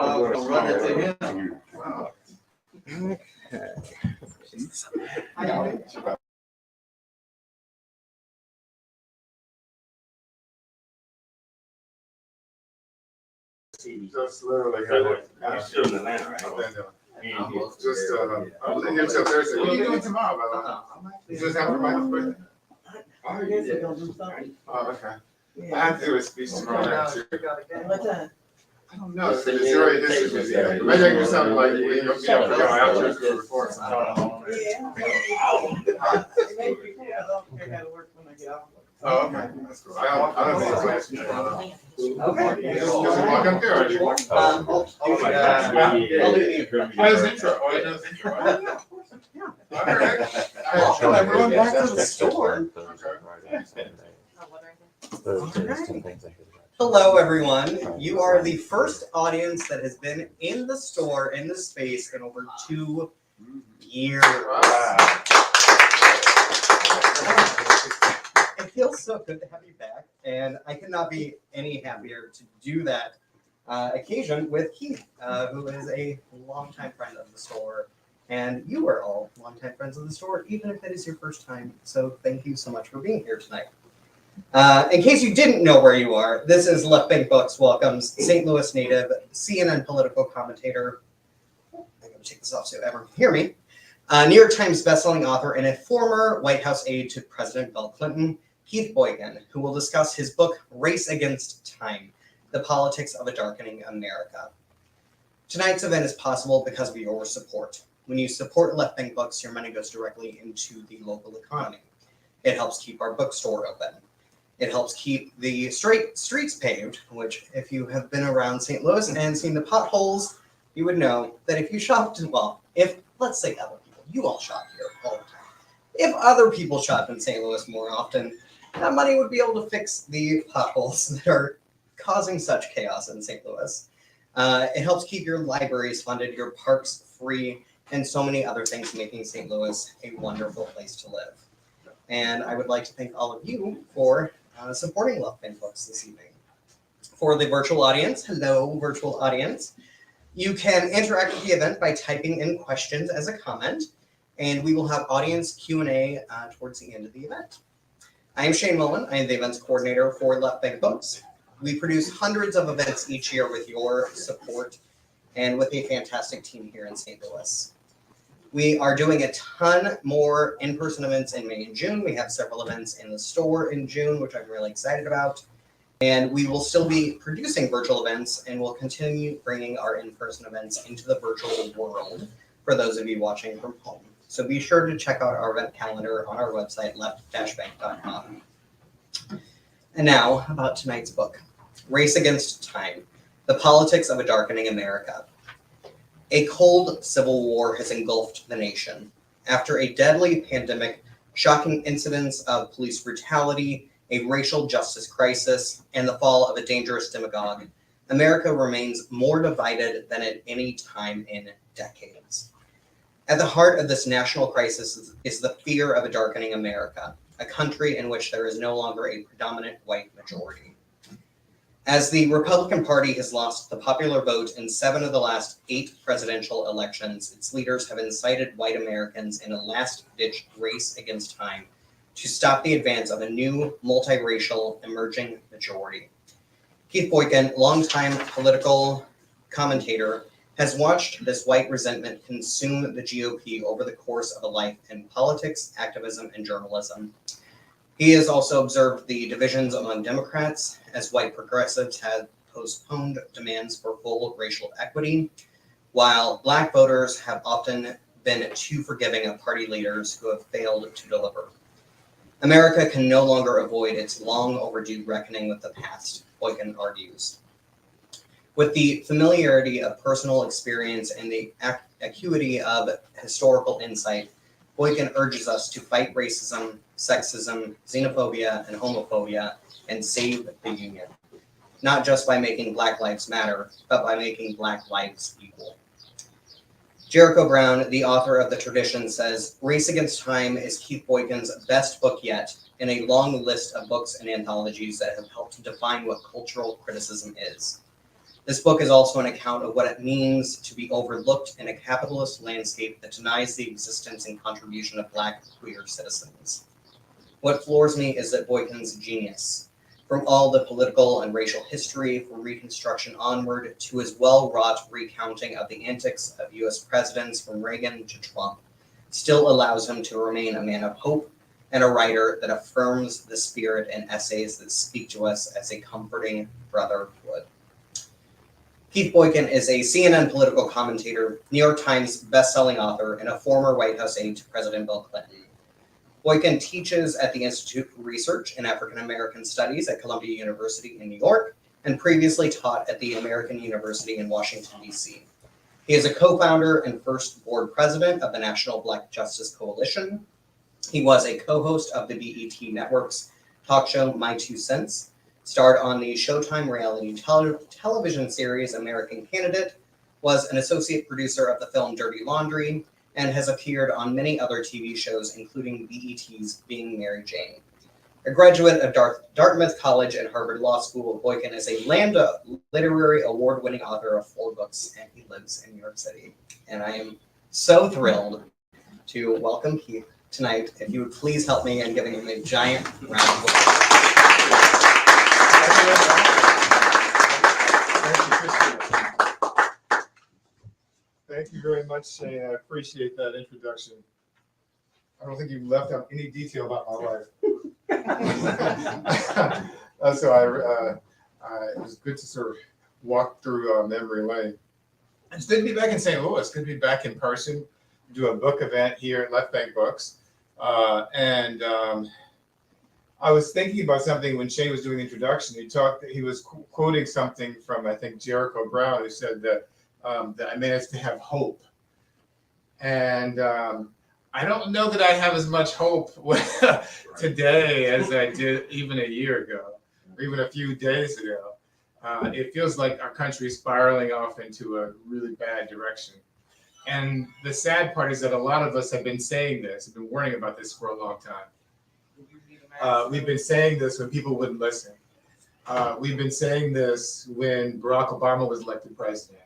I'll run it to him. Wow. Okay. Just literally had it. You're still in Atlanta, right? Just, I was in here till Thursday. What are you doing tomorrow, by the way? You just after Michael's birthday? Oh, yeah, they're gonna do something. Oh, okay. I have to do a speech tomorrow night too. What time? I don't know. It's already history museum. Maybe I can do something like we be up for our outreach report. Yeah. Maybe before, I gotta work when I get off. Oh, okay. That's cool. I don't think it's last year. Okay. Just walk up there, or you walk? I'll do the intro. Oh, his intro. Oh, he does intro. All right. Welcome Everyone back to the Next store. Hello, everyone. You are the first audience that has been in the store, in the space, in over 2 years. Wow. It feels so good to have you back, and I could not be any happier to do that occasion with Keith, who is a longtime friend of the store, and you are all longtime friends of the store, even if it is your first time. So thank you so much for being here tonight. In case you didn't know where you are, this is Left Bank Books welcomes St. Louis native, CNN political commentator. I'm going to take this off so everyone can hear me. New York Times bestselling author and a former White House aide to President Bill Clinton, Keith Boykin, who will discuss his book, Race Against Time, The Politics of a Darkening America. Tonight's event is possible because of your support. When you support Left Bank Books, your money goes directly into the local economy. It helps keep our bookstore open. It helps keep the streets paved, which if you have been around St. Louis and seen the potholes, you would know that if you shopped, well, if, let's say other people, you all shop here all the time. If other people shop in St. Louis more often, that money would be able to fix the potholes that are causing such chaos in St. Louis. It helps keep your libraries funded, your parks free, and so many other things, making St. Louis a wonderful place to live. And I would like to thank all of you for supporting Left Bank Books this evening. For the virtual audience, hello, virtual audience. You can interact with the event by typing in questions as a comment, and we will have audience Q&A towards the end of the event. I am Shane Mullen. I am the events coordinator for Left Bank Books. We produce hundreds of events each year with your support and with a fantastic team here in St. Louis. We are doing a ton more in-person events in May and June. We have several events in the store in June, which I'm really excited about. And we will still be producing virtual events, and we'll continue bringing our in-person events into the virtual world for those of you watching from home. So be sure to check out our event calendar on our website, left-bank.com. And now about tonight's book, Race Against Time, The Politics of a Darkening America. A cold civil war has engulfed the nation. After a deadly pandemic, shocking incidents of police brutality, a racial justice crisis, and the fall of a dangerous demagogue, America remains more divided than at any time in decades. At the heart of this national crisis is the fear of a darkening America, a country in which there is no longer a predominant white majority. As the Republican Party has lost the popular vote in 7 of the last 8 presidential elections, its leaders have incited white Americans in a last-ditch race against time to stop the advance of a new multiracial emerging majority. Keith Boykin, longtime political commentator, has watched this white resentment consume the GOP over the course of a life in politics, activism, and journalism. He has also observed the divisions among Democrats as white progressives have postponed demands for full racial equity, while Black voters have often been too forgiving of party leaders who have failed to deliver. America can no longer avoid its long overdue reckoning with the past, Boykin argues. With the familiarity of personal experience and the acuity of historical insight, Boykin urges us to fight racism, sexism, xenophobia, and homophobia and save the Union, not just by making Black lives matter, but by making Black lives equal. Jericho Brown, the author of The Tradition, says, Race Against Time is Keith Boykin's best book yet in a long list of books and anthologies that have helped to define what cultural criticism is. This book is also an account of what it means to be overlooked in a capitalist landscape that denies the existence and contribution of Black queer citizens. What floors me is that Boykin's genius, from all the political and racial history from Reconstruction onward to his well-wrought recounting of the antics of US presidents from Reagan to Trump, still allows him to remain a man of hope and a writer that affirms the spirit in essays that speak to us as a comforting brother would. Keith Boykin is a CNN political commentator, New York Times bestselling author, and a former White House aide to President Bill Clinton. Boykin teaches at the Institute for Research in African American Studies at Columbia University in New York, and previously taught at the American University in Washington, D.C. He is a co-founder and first board president of the National Black Justice Coalition. He was a co-host of the BET Network's talk show My Two Cents, starred on the Showtime reality television series American Candidate, was an associate producer of the film Dirty Laundry, and has appeared on many other TV shows, including BET's Being Mary Jane. A graduate of Dartmouth College and Harvard Law School, Boykin is a Lambda Literary Award-winning author of 4 books, and he lives in New York City. And I am so thrilled to welcome Keith tonight. If you would please help me in giving him a giant round of applause. Thank you very much, Shane. I appreciate that introduction. I don't think you left out any detail about my life. So it was good to sort of walk through memory lane. It's good to be back in St. Louis. It's good to be back in person, do a book event here at Left Bank Books. I was thinking about something when Shane was doing the introduction. He was quoting something from, I think, Jericho Brown, who said that I managed to have hope. And I don't know that I have as much hope today as I did even a year ago, or even a few days ago. It feels like our country is spiraling off into a really bad direction. And the sad part is that a lot of us have been saying this, have been worrying about this for a long time. We've been saying this when people wouldn't listen. We've been saying this when Barack Obama was elected president.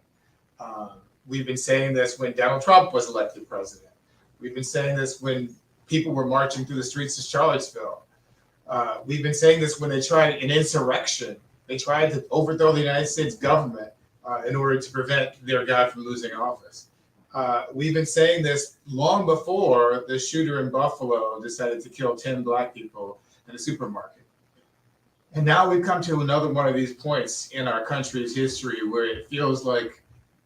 We've been saying this when Donald Trump was elected president. We've been saying this when people were marching through the streets of Charlottesville. We've been saying this when they tried an insurrection. They tried to overthrow the United States government in order to prevent their guy from losing office. We've been saying this long before the shooter in Buffalo decided to kill 10 Black people in a supermarket. And now we've come to another one of these points in our country's history where it feels like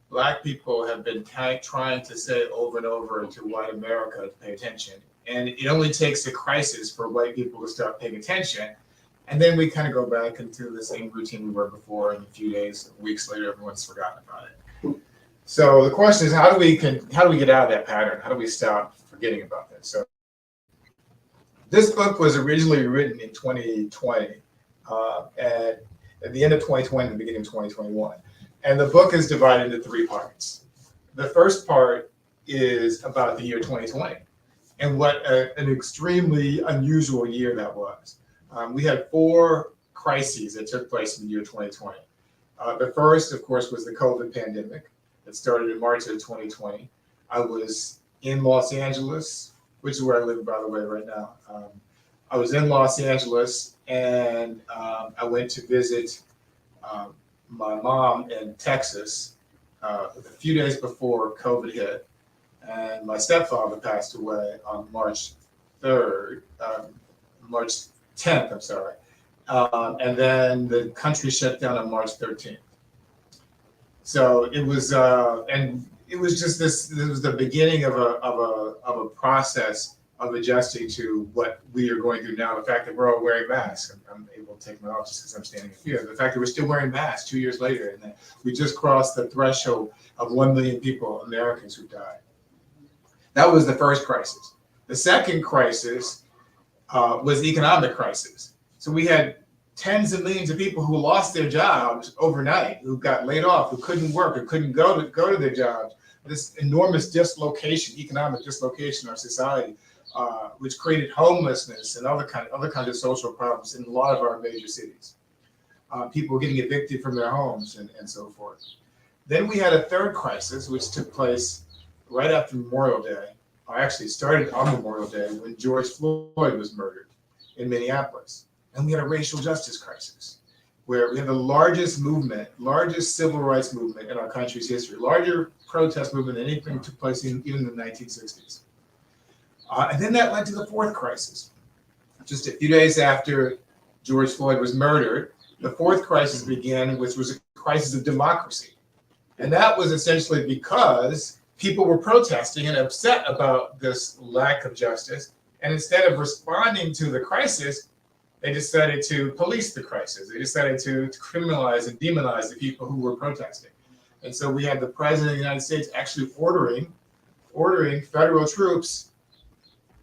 Black people have been trying to say over and over to white America to pay attention. And it only takes a crisis for white people to start paying attention. And then we kind of go back into the same routine we were before, and a few days, weeks later, everyone's forgotten about it. So the question is, how do we get out of that pattern? How do we stop forgetting about this? So this book was originally written in 2020, at the end of 2020, the beginning of 2021. And the book is divided into 3 parts. The first part is about the year 2020 and what an extremely unusual year that was. We had 4 crises that took place in the year 2020. The first, of course, was the Coven Pandemic that started in March of 2020. I was in Los Angeles, which is where I live, by the way, right now. I was in Los Angeles, and I went to visit my mom in Texas a few days before COVID hit, and my stepfather passed away on March 10th, I'm sorry. And then the country shut down on March 13th. So it was, and it was just this was the beginning of a process of adjusting to what we are going through now. The fact that we're all wearing masks. I'm able to take my off just because I'm standing here. The fact that we're still wearing masks 2 years later, and that we just crossed the threshold of 1 million people, Americans, who died. That was the first crisis. The second crisis was the economic crisis. So we had tens of millions of people who lost their jobs overnight, who got laid off, who couldn't work, who couldn't go to their jobs. This enormous dislocation, economic dislocation in our society, which created homelessness and other kinds of social problems in a lot of our major cities. people getting evicted from their homes and so forth. Then we had a third crisis, which took place right after Memorial Day. I actually started on Memorial Day when George Floyd was murdered in Minneapolis. And we had a racial justice crisis where we had the largest civil rights movement in our country's history, larger protest movement than anything took place even in the 1960s. And then that led to the fourth crisis. Just a few days after George Floyd was murdered, the fourth crisis began, which was a crisis of democracy. And that was essentially because people were protesting and upset about this lack of justice. And instead of responding to the crisis, they decided to police the crisis. They decided to criminalize and demonize the people who were protesting. And so we had the president of the United States actually ordering federal troops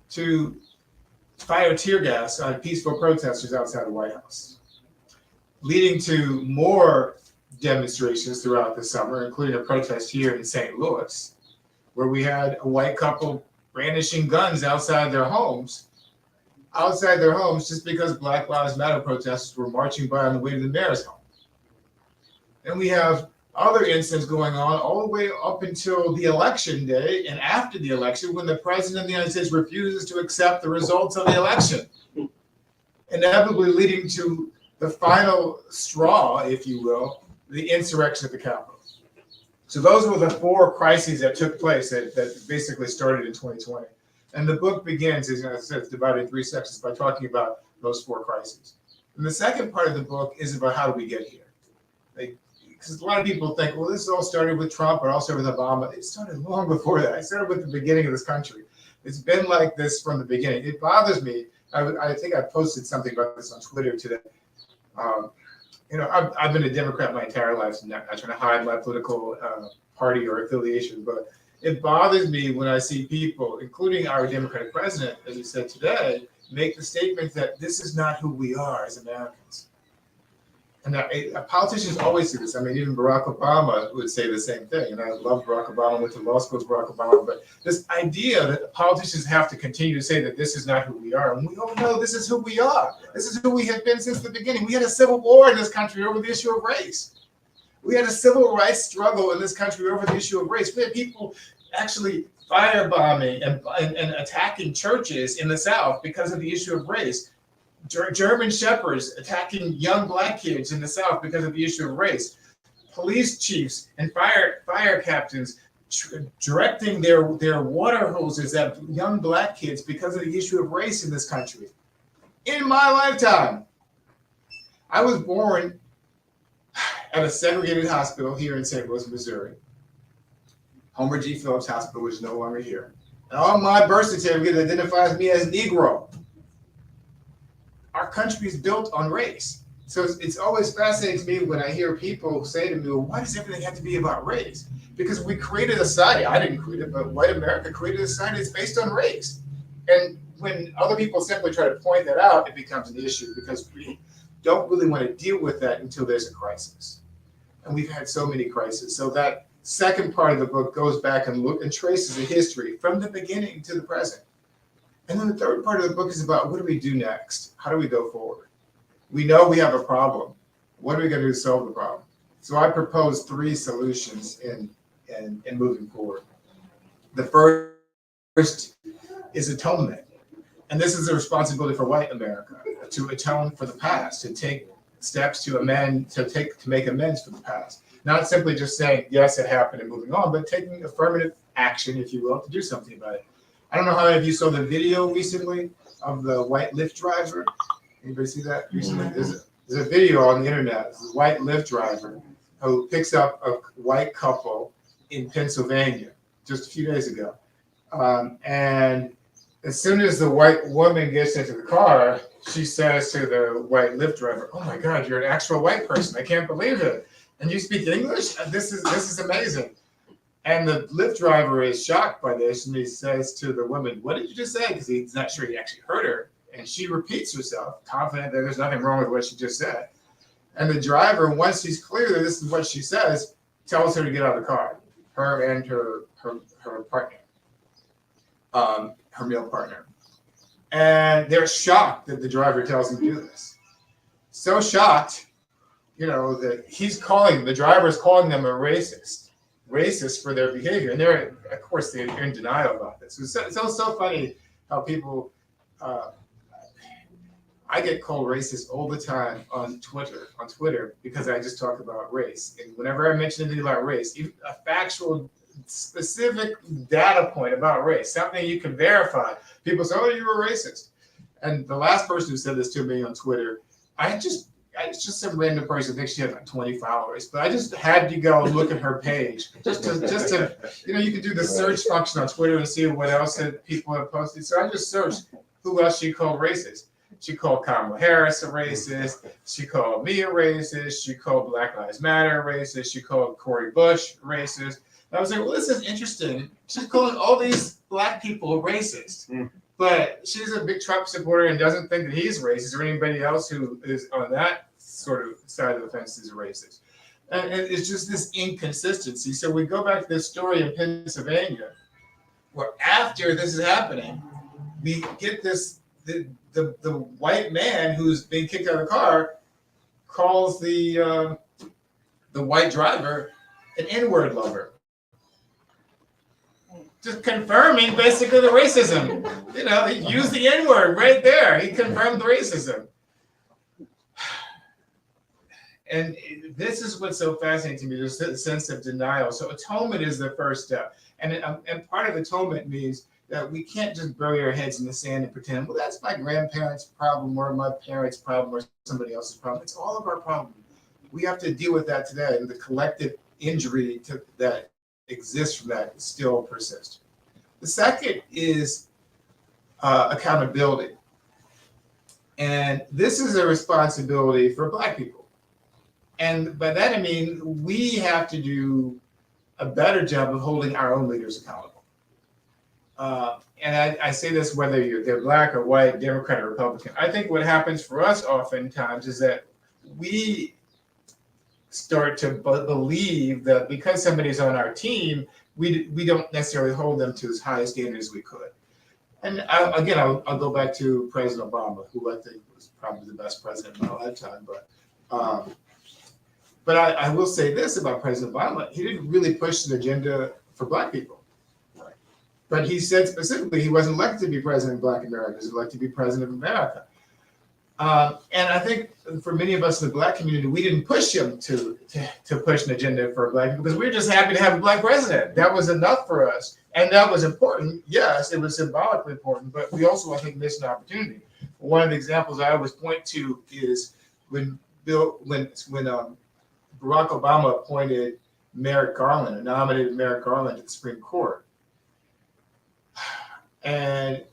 to fire tear gas on peaceful protesters outside the White House, leading to more demonstrations throughout the summer, including a protest here in St. Louis, where we had a white couple brandishing guns outside their homes just because Black Lives Matter protesters were marching by on the way to the mayor's home. And we have other incidents going on all the way up until the election day and after the election, when the president of the United States refuses to accept the results of the election, inevitably leading to the final straw, if you will, the insurrection at the Capitol. So those were the four crises that took place that basically started in 2020. And the book begins, as I said, it's divided in three sections by talking about those four crises. And the second part of the book is about how do we get here? Because a lot of people think, well, this all started with Trump, or all started with Obama. It started long before that. It started with the beginning of this country. It's been like this from the beginning. It bothers me. I think I posted something about this on Twitter today. I've been a Democrat my entire life, so I'm not trying to hide my political party or affiliation, but it bothers me when I see people, including our Democratic president, as he said today, make the statement that this is not who we are as Americans. And politicians always do this. I mean, even Barack Obama would say the same thing. And I love Barack Obama, went to law school with Barack Obama. But this idea that politicians have to continue to say that this is not who we are. And we all know this is who we are. This is who we have been since the beginning. We had a civil war in this country over the issue of race. We had a civil rights struggle in this country over the issue of race. We had people actually firebombing and attacking churches in the South because of the issue of race. German shepherds attacking young Black kids in the South because of the issue of race. Police chiefs and fire captains directing their water hoses at young Black kids because of the issue of race in this country. In my lifetime, I was born at a segregated hospital here in St. Louis, Missouri. Homer G. Phillips Hospital, which is no longer here. And on my birth certificate, it identifies me as Negro. Our country is built on race. So it's always fascinating to me when I hear people say to me, well, why does everything have to be about race? Because we created a society, I didn't create it, but white America created a society that's based on race. And when other people simply try to point that out, it becomes an issue because we don't really want to deal with that until there's a crisis. And we've had so many crises. So that second part of the book goes back and traces the history from the beginning to the present. And then the third part of the book is about what do we do next? How do we go forward? We know we have a problem. What are we going to do to solve the problem? So I propose three solutions in moving forward. The first is atonement. And this is a responsibility for white America to atone for the past, to take steps to make amends for the past. Not simply just saying, yes, it happened and moving on, but taking affirmative action, if you will, to do something about it. I don't know how many of you saw the video recently of the white Lyft driver. Anybody see that recently? There's a video on the internet. There's a white Lyft driver who picks up a white couple in Pennsylvania just a few days ago. And as soon as the white woman gets into the car, she says to the white Lyft driver, "Oh my God, you're an actual white person. I can't believe it. And you speak English? This is amazing." And the Lyft driver is shocked by this, and he says to the woman, "What did you just say?" Because he's not sure he actually heard her. And she repeats herself, confident that there's nothing wrong with what she just said. And the driver, once he's clear that this is what she says, tells her to get out of the car, her and her partner, her male partner. And they're shocked that the driver tells them to do this. So shocked that the driver's calling them a racist for their behavior, and they're in denial about this. It's so funny how people. I get called racist all the time on Twitter because I just talk about race. And whenever I mention anything about race, even a factual, specific data point about race, something you can verify, people say, "Oh, you're a racist." And the last person who said this to me on Twitter, it's just some random person. I think she had like 20 followers, but I just had to go look at her page just to you can do the search function on Twitter and see what else that people have posted. So I just searched who else she called racist. She called Kamala Harris a racist. She called me a racist. She called Black Lives Matter a racist. She called Cori Bush racist. And I was like, well, this is interesting. She's calling all these black people racist. But she's a big Trump supporter and doesn't think that he's racist, or anybody else who is on that sort of side of the fence is racist. And it's just this inconsistency. So we go back to this story in Pennsylvania, where after this is happening, we get the white man who's being kicked out of the car calls the white driver an N-word lover. Just confirming basically the racism. He used the N-word right there. He confirmed the racism. And this is what's so fascinating to me, this sense of denial. So atonement is the first step. And part of atonement means that we can't just bury our heads in the sand and pretend, well, that's my grandparents' problem or my parents' problem or somebody else's problem. It's all of our problem. We have to deal with that today, and the collective injury that exists from that still persists. The second is accountability. And this is a responsibility for Black people. And by that I mean we have to do a better job of holding our own leaders accountable. And I say this whether they're Black or white, Democrat or Republican. I think what happens for us oftentimes is that we start to believe that because somebody's on our team, we don't necessarily hold them to as high a standard as we could. And I'll go back to President Obama, who I think was probably the best president in my lifetime. But I will say this about President Obama: he didn't really push an agenda for Black people. But he said specifically he wasn't elected to be president of Black America; he was elected to be president of America. And I think for many of us in the Black community, we didn't push him to push an agenda for Black people because we were just happy to have a Black president. That was enough for us, and that was important. Yes, it was symbolically important, but we also, I think, missed an opportunity. One of the examples I always point to is when Barack Obama appointed Merrick Garland, or nominated Merrick Garland to the Supreme Court. And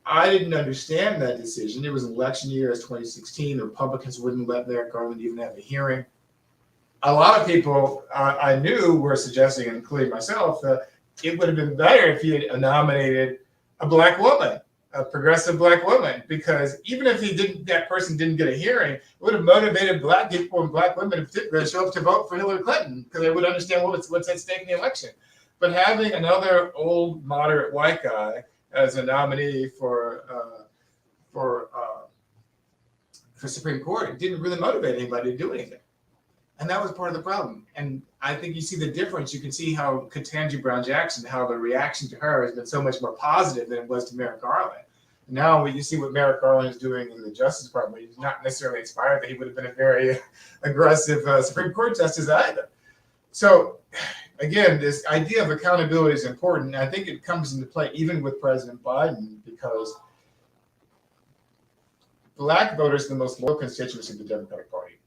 I didn't understand that decision. It was an election year, as 2016. The Republicans wouldn't let Merrick Garland even have a hearing. A lot of people I knew were suggesting, including myself, that it would have been better if he had nominated a Black woman, a progressive Black woman, because even if that person didn't get a hearing, it would have motivated Black people and Black women in particular to show up to vote for Hillary Clinton because they would understand what's at stake in the election. But having another old moderate white guy as a nominee for Supreme Court, it didn't really motivate anybody to do anything. And that was part of the problem. And I think you see the difference. You can see how Ketanji Brown Jackson, how the reaction to her has been so much more positive than it was to Merrick Garland. Now, when you see what Merrick Garland is doing in the Justice Department, he's not necessarily inspired that he would have been a very aggressive Supreme Court justice either. So, again, this idea of accountability is important. And I think it comes into play even with President Biden, because Black voters are the most loyal constituency of the Democratic Party.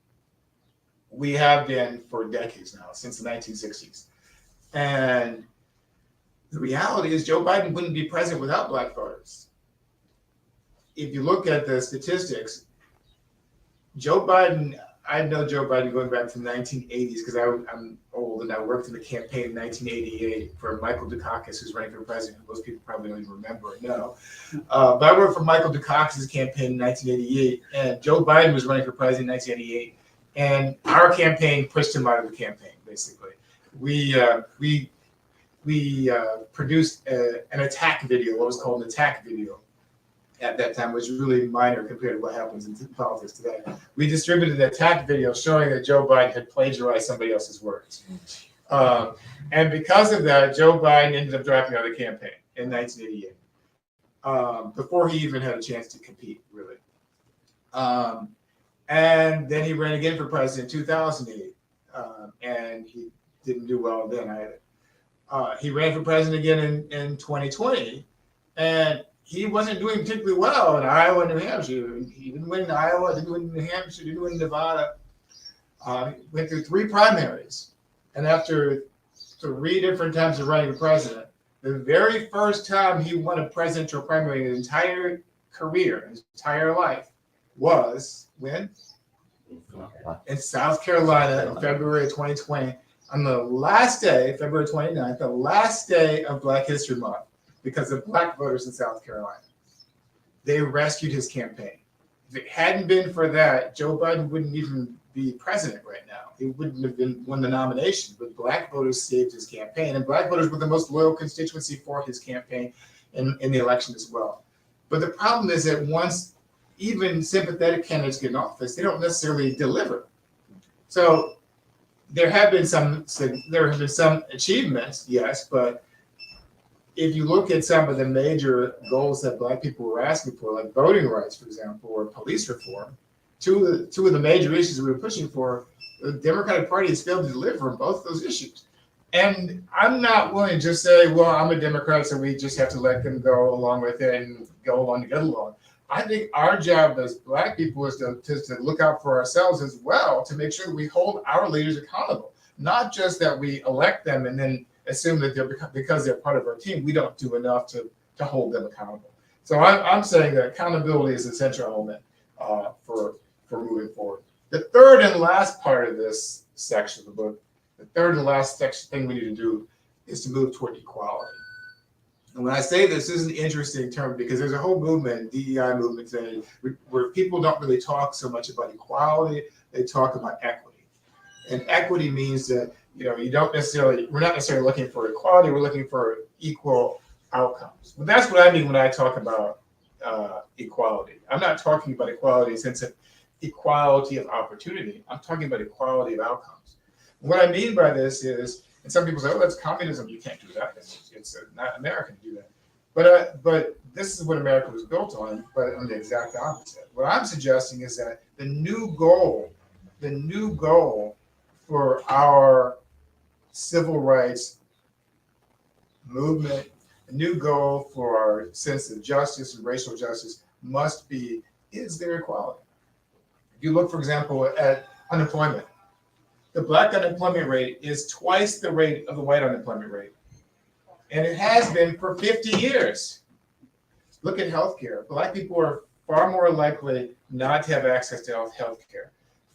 We have been for decades now, since the 1960s. And the reality is Joe Biden wouldn't be president without Black voters. If you look at the statistics, Joe Biden, I know Joe Biden going back to the 1980s because I'm old and I worked in the campaign in 1988 for Michael Dukakis, who's running for president. Most people probably don't even remember or know. But I worked for Michael Dukakis' campaign in 1988, and Joe Biden was running for president in 1988. And our campaign pushed him out of the campaign, basically. We produced an attack video, what was called an attack video. at that time was really minor compared to what happens in politics today. We distributed an attack video showing that Joe Biden had plagiarized somebody else's words. And because of that, Joe Biden ended up dropping out of the campaign in 1988, before he even had a chance to compete, really. And then he ran again for president in 2008, and he didn't do well then either. He ran for president again in 2020, and he wasn't doing particularly well in Iowa and New Hampshire. He didn't win Iowa, didn't win New Hampshire, didn't win Nevada. Went through 3 primaries, and after 3 different times of running for president, the very first time he won a presidential primary in his entire career, his entire life, was when? In South Carolina in February of 2020, on the last day, February 29th, the last day of Black History Month, because of Black voters in South Carolina. They rescued his campaign. If it hadn't been for that, Joe Biden wouldn't even be president right now. He wouldn't have won the nomination, but Black voters saved his campaign, and Black voters were the most loyal constituency for his campaign in the election as well. But the problem is that once even sympathetic candidates get in office, they don't necessarily deliver. So there have been some achievements, yes, but if you look at some of the major goals that Black people were asking for, like voting rights, for example, or police reform, two of the major issues we were pushing for, the Democratic Party has failed to deliver on both of those issues. And I'm not willing to just say, well, I'm a Democrat, so we just have to let them go along with it and go along to get along. I think our job as Black people is to look out for ourselves as well, to make sure that we hold our leaders accountable, not just that we elect them and then assume that because they're part of our team, we don't do enough to hold them accountable. So I'm saying that accountability is a central element for moving forward. The third and last part of this section of the book, the third and last thing we need to do is to move toward equality. And when I say this is an interesting term because there's a whole movement, DEI movement today, where people don't really talk so much about equality, they talk about equity. And equity means that we're not necessarily looking for equality, we're looking for equal outcomes. But that's what I mean when I talk about equality. I'm not talking about equality in the sense of equality of opportunity. I'm talking about equality of outcomes. What I mean by this is, and some people say, oh, that's communism, you can't do that. It's not American to do that. But this is what America was built on, but on the exact opposite. What I'm suggesting is that the new goal for our civil rights movement, a new goal for our sense of justice and racial justice must be, is there equality? If you look, for example, at unemployment, the Black unemployment rate is twice the rate of the white unemployment rate. And it has been for 50 years. Look at healthcare. Black people are far more likely not to have access to healthcare,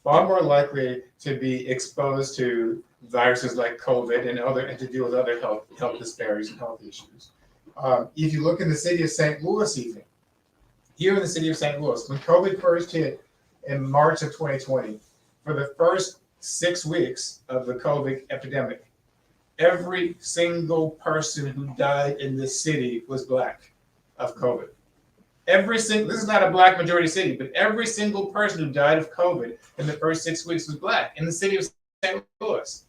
far more likely to be exposed to viruses like COVID and to deal with other health disparities and health issues. If you look in the city of St. Louis, even here in the city of St. Louis, when COVID first hit in March of 2020, for the first 6 weeks of the COVID epidemic, every single person who died in this city was Black of COVID. This is not a Black majority city, but every single person who died of COVID in the first 6 weeks was Black in the city of St. Louis.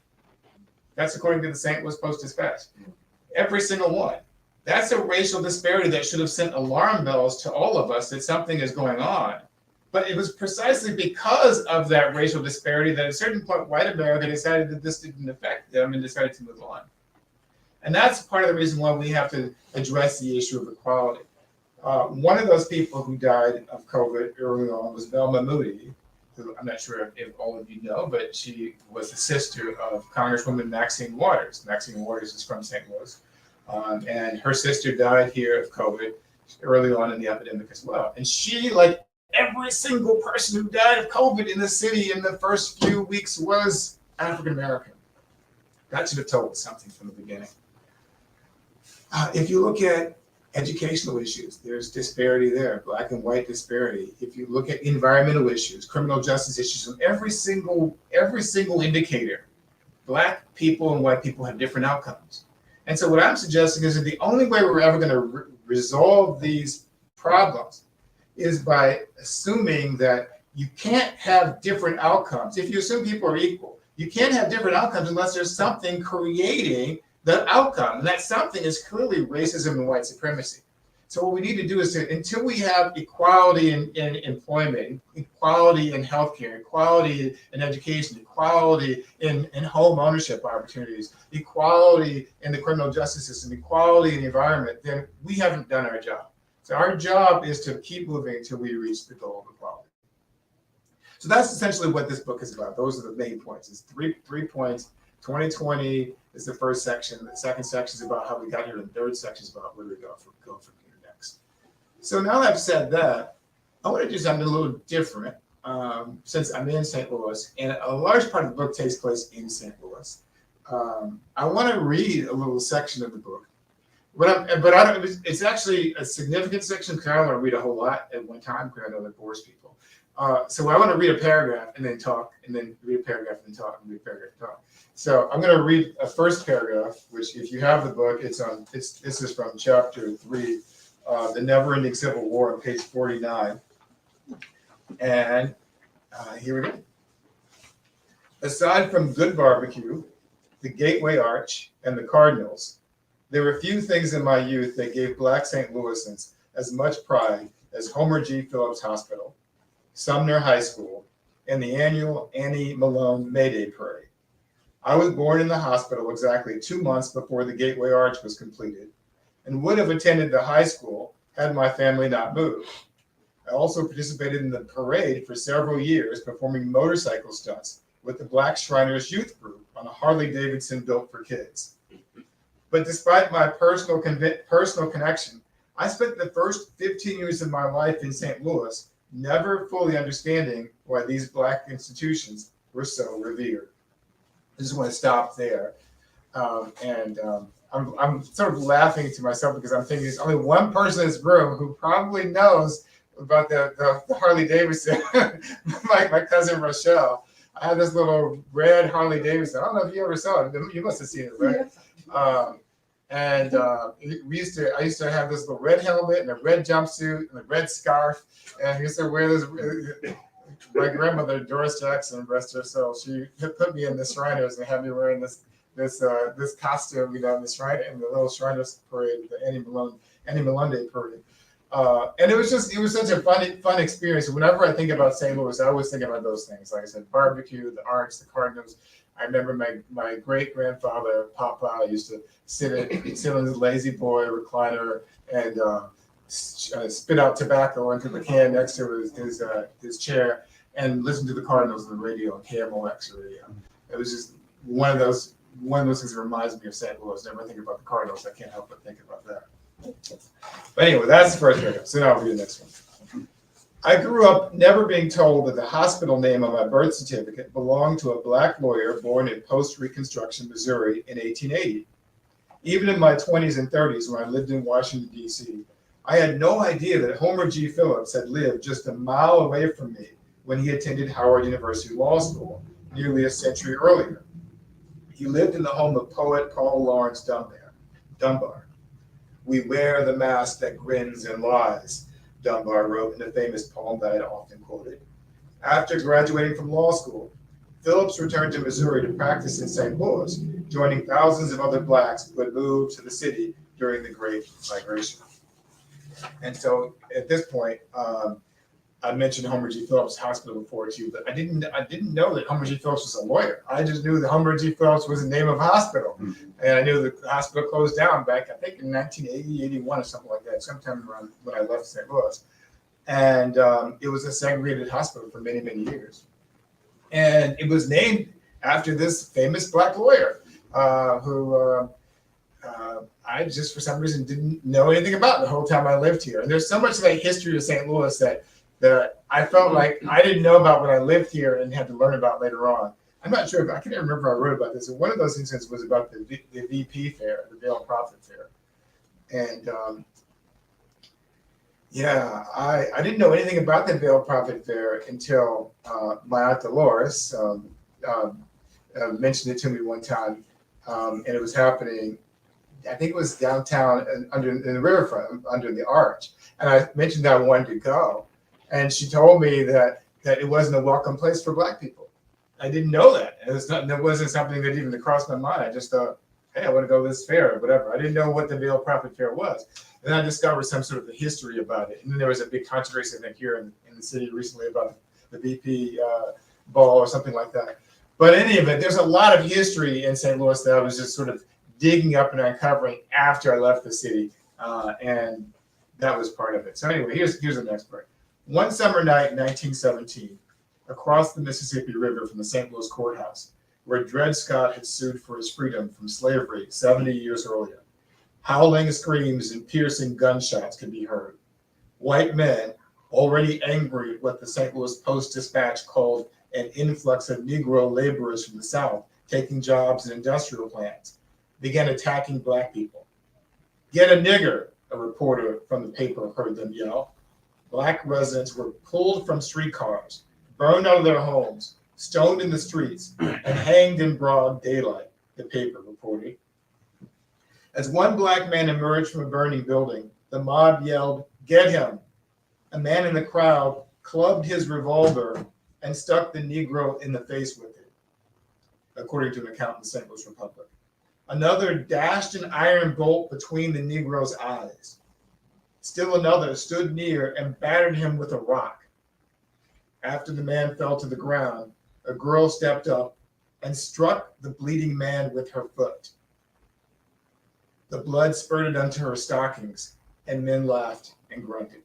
That's according to the St. Louis Post-Dispatch. Every single one. That's a racial disparity that should have sent alarm bells to all of us that something is going on. But it was precisely because of that racial disparity that at a certain point, white America decided that this didn't affect them and decided to move on. And that's part of the reason why we have to address the issue of equality. One of those people who died of COVID early on was Velma Moody, who I'm not sure if all of you know, but she was the sister of Congresswoman Maxine Waters. Maxine Waters is from St. Louis. And her sister died here of COVID early on in the epidemic as well. And she, like every single person who died of COVID in the city in the first few weeks, was African American. That should have told us something from the beginning. If you look at educational issues, there's disparity there, Black and white disparity. If you look at environmental issues, criminal justice issues, on every single indicator, Black people and white people have different outcomes. And so what I'm suggesting is that the only way we're ever going to resolve these problems is by assuming that you can't have different outcomes. If you assume people are equal, you can't have different outcomes unless there's something creating the outcome. And that something is clearly racism and white supremacy. So what we need to do is until we have equality in employment, equality in healthcare, equality in education, equality in home ownership opportunities, equality in the criminal justice system, equality in the environment, then we haven't done our job. So our job is to keep moving until we reach the goal of equality. So that's essentially what this book is about. Those are the main points. It's three points. 2020 is the first section. The second section is about how we got here. The third section is about where we go from here next. So now that I've said that, I want to do something a little different since I'm in St. Louis, and a large part of the book takes place in St. Louis. I want to read a little section of the book. It's actually a significant section because I don't want to read a whole lot at one time because I know that bores people. So I want to read a paragraph and then talk, and then read a paragraph and then talk, and read a paragraph and talk. So I'm going to read a first paragraph, which if you have the book, this is from chapter 3, The Never-Ending Civil War on page 49. And here we go. Aside from good barbecue, the Gateway Arch, and the Cardinals, there were few things in my youth that gave Black St. Louisans as much pride as Homer G. Phillips Hospital, Sumner High School, and the annual Annie Malone May Day Parade. I was born in the hospital exactly 2 months before the Gateway Arch was completed, and would have attended the high school had my family not moved. I also participated in the parade for several years, performing motorcycle stunts with the Black Shriners Youth Group on a Harley Davidson built for kids. But despite my personal connection, I spent the first 15 years of my life in St. Louis never fully understanding why these Black institutions were so revered. I just want to stop there. I'm sort of laughing to myself because I'm thinking there's only one person in this room who probably knows about the Harley Davidson, my cousin Rochelle. I had this little red Harley Davidson. I don't know if you ever saw it. You must have seen it, right? Yes. I used to have this little red helmet and a red jumpsuit and a red scarf, and I used to wear this. My grandmother, Doris Jackson, rest her soul, she put me in the Shriners and had me wearing this costume, in the Shriner, in the little Shriners parade, the Annie Malone Day parade. And it was such a fun experience. Whenever I think about St. Louis, I always think about those things. Like I said, barbecue, the Arch, the Cardinals. I remember my great grandfather, Papa, used to sit in his lazy boy recliner and spit out tobacco into the can next to his chair and listen to the Cardinals on the radio on KMOX radio. It was just one of those things that reminds me of St. Louis. Whenever I think about the Cardinals, I can't help but think about that. But anyway, that's the first paragraph. So now I'll read the next one. I grew up never being told that the hospital name on my birth certificate belonged to a Black lawyer born in post-Reconstruction Missouri in 1880. Even in my 20s and 30s, when I lived in Washington, D.C., I had no idea that Homer G. Phillips had lived just a mile away from me when he attended Howard University Law School nearly a century earlier. He lived in the home of poet Paul Laurence Dunbar. We wear the mask that grins and lies, Dunbar wrote in the famous poem that I had often quoted. After graduating from law school, Phillips returned to Missouri to practice in St. Louis, joining thousands of other Blacks who had moved to the city during the Great Migration. And so at this point, I mentioned Homer G. Phillips Hospital before too, but I didn't know that Homer G. Phillips was a lawyer. I just knew that Homer G. Phillips was the name of a hospital. And I knew the hospital closed down back, I think in 1980, 81 or something like that, sometime around when I left St. Louis. And it was a segregated hospital for many, many years. And it was named after this famous Black lawyer who I just, for some reason, didn't know anything about the whole time I lived here. And there's so much of that history of St. Louis that I felt like I didn't know about when I lived here and had to learn about later on. I'm not sure if I can remember if I wrote about this. And one of those instances was about the VP fair, the Veil Prophet Fair. And I didn't know anything about the Veil Prophet Fair until my Aunt Dolores mentioned it to me one time. And it was happening, I think it was downtown in the riverfront under the Arch. And I mentioned that I wanted to go. And she told me that it wasn't a welcome place for Black people. I didn't know that. That wasn't something that even crossed my mind. I just thought, hey, I want to go to this fair or whatever. I didn't know what the Veil Prophet Fair was. And I discovered some sort of the history about it. And then there was a big controversy, I think, here in the city recently about the BP ball or something like that. But in any event, there's a lot of history in St. Louis that I was just sort of digging up and uncovering after I left the city. And that was part of it. So anyway, here's the next part. One summer night in 1917, across the Mississippi River from the St. Louis courthouse, where Dred Scott had sued for his freedom from slavery 70 years earlier, howling screams and piercing gunshots could be heard. White men, already angry at what the St. Louis Post-Dispatch called an influx of Negro laborers from the South taking jobs in industrial plants, began attacking Black people. "Get a nigger," a reporter from the paper heard them yell. Black residents were pulled from streetcars, burned out of their homes, stoned in the streets, and hanged in broad daylight, the paper reported. As one Black man emerged from a burning building, the mob yelled, "Get him!" A man in the crowd clubbed his revolver and stuck the Negro in the face with it, according to an account in the St. Louis Republic. Another dashed an iron bolt between the Negro's eyes. Still another stood near and battered him with a rock. After the man fell to the ground, a girl stepped up and struck the bleeding man with her foot. The blood spurted onto her stockings, and men laughed and grunted.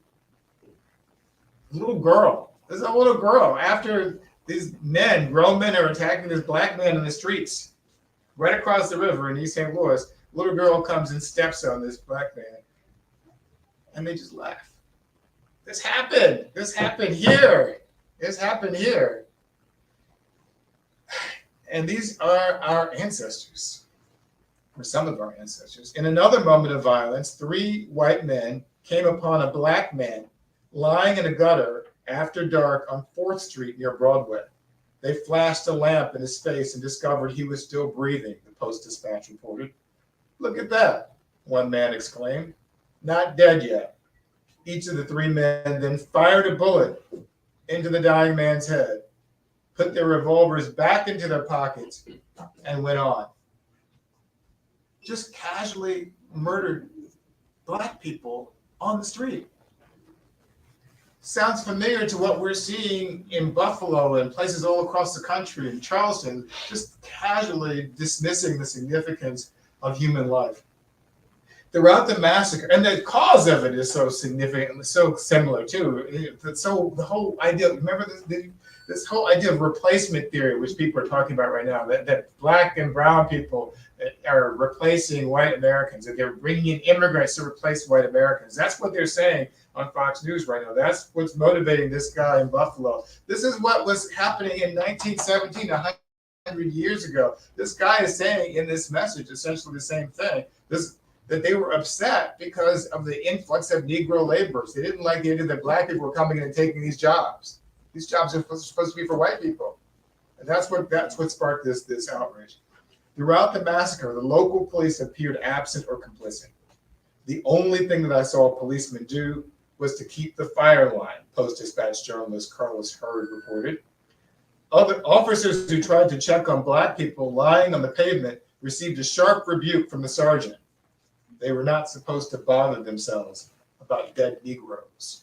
Little girl, there's a little girl. After these men, grown men, are attacking this Black man in the streets, right across the river in East St. Louis, little girl comes and steps on this Black man, and they just laugh. This happened. This happened here. This happened here. And these are our ancestors, or some of our ancestors. In another moment of violence, 3 white men came upon a Black man lying in a gutter after dark on 4th Street near Broadway. They flashed a lamp in his face and discovered he was still breathing, the Post-Dispatch reported. "Look at that," one man exclaimed. "Not dead yet." Each of the 3 men then fired a bullet into the dying man's head, put their revolvers back into their pockets, and went on. Just casually murdered Black people on the street. Sounds familiar to what we're seeing in Buffalo and places all across the country, in Charleston, just casually dismissing the significance of human life. Throughout the massacre, and the cause of it is so significant, so similar too. So the whole idea, remember this whole idea of replacement theory, which people are talking about right now, that Black and brown people are replacing white Americans, that they're bringing in immigrants to replace white Americans. That's what they're saying on Fox News right now. That's what's motivating this guy in Buffalo. This is what was happening in 1917, 100 years ago. This guy is saying in this message essentially the same thing. That they were upset because of the influx of Negro laborers. They didn't like the idea that Black people were coming in and taking these jobs. These jobs are supposed to be for white people. And that's what sparked this outrage. Throughout the massacre, the local police appeared absent or complicit. The only thing that I saw policemen do was to keep the fire line, Post-Dispatch journalist Carlos Hurd reported. Other officers who tried to check on Black people lying on the pavement received a sharp rebuke from the sergeant. They were not supposed to bother themselves about dead Negroes.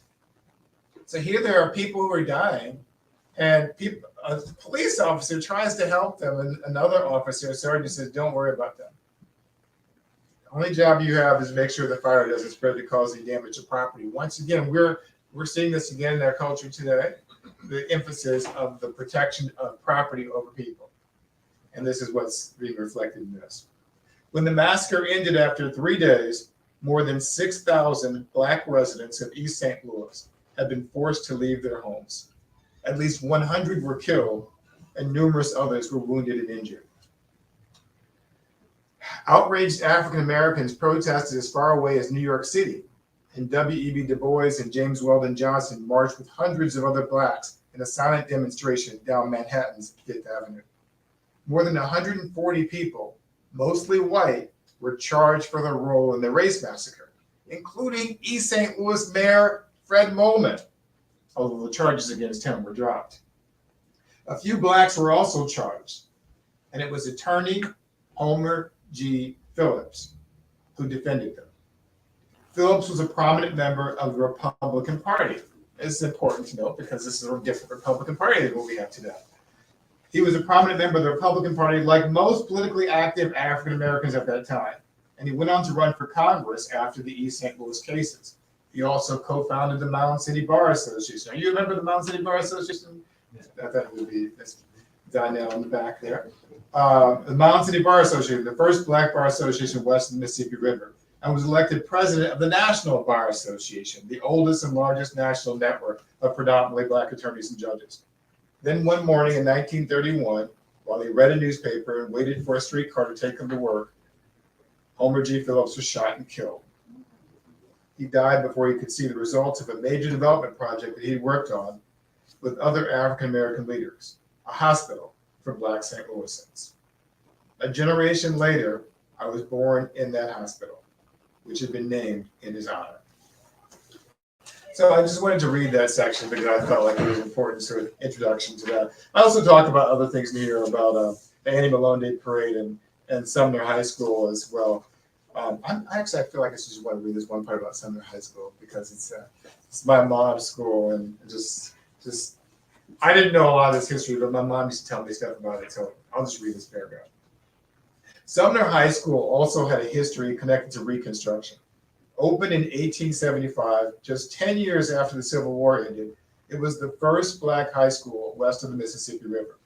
So here there are people who are dying, and a police officer tries to help them, and another officer, a sergeant, says, "Don't worry about them. The only job you have is make sure the fire doesn't spread to causing damage to property." Once again, we're seeing this again in our culture today, the emphasis of the protection of property over people. And this is what's being reflected in this. When the massacre ended after 3 days, more than 6,000 Black residents of East St. Louis had been forced to leave their homes. At least 100 were killed, and numerous others were wounded and injured. Outraged African Americans protested as far away as New York City, and W.E.B. Du Bois and James Weldon Johnson marched with hundreds of other Blacks in a silent demonstration down Manhattan's Fifth Avenue. More than 140 people, mostly white, were charged for their role in the race massacre. including East St. Louis Mayor Fred Mollman, although the charges against him were dropped. A few blacks were also charged, and it was attorney Homer G. Phillips who defended them. Phillips was a prominent member of the Republican Party. It's important to note because this is a different Republican Party than what we have today. He was a prominent member of the Republican Party, like most politically active African Americans at that time. And he went on to run for Congress after the East St. Louis cases. He also co-founded the Mound City Bar Association. Are you remember the Mound City Bar Association? I thought it would be this Donnell in the back there. The Mound City Bar Association, the first black bar association west of the Mississippi River, and was elected president of the National Bar Association, the oldest and largest national network of predominantly black attorneys and judges. Then one morning in 1931, while he read a newspaper and waited for a streetcar to take him to work, Homer G. Phillips was shot and killed. He died before he could see the results of a major development project that he worked on with other African American leaders, a hospital for black St. Louisans. A generation later, I was born in that hospital, which had been named in his honor. So I just wanted to read that section because I felt like it was an important sort of introduction to that. I also talk about other things in here about the Annie Malone Day Parade and Sumner High School as well. I feel like I just want to read this one part about Sumner High School because it's my mom's school and just I didn't know a lot of this history, but my mom used to tell me stuff about it, so I'll just read this paragraph. Sumner High School also had a history connected to Reconstruction. Opened in 1875, just 10 years after the Civil War ended, it was the first black high school west of the Mississippi River.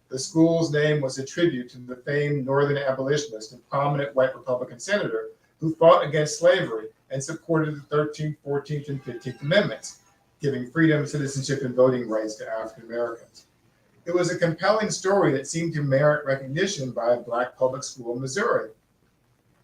The school's name was a tribute to the famed Northern abolitionist and prominent white Republican senator who fought against slavery and supported the 13th, 14th, and 15th Amendments, giving freedom, citizenship, and voting rights to African Americans. It was a compelling story that seemed to merit recognition by a black public school in Missouri.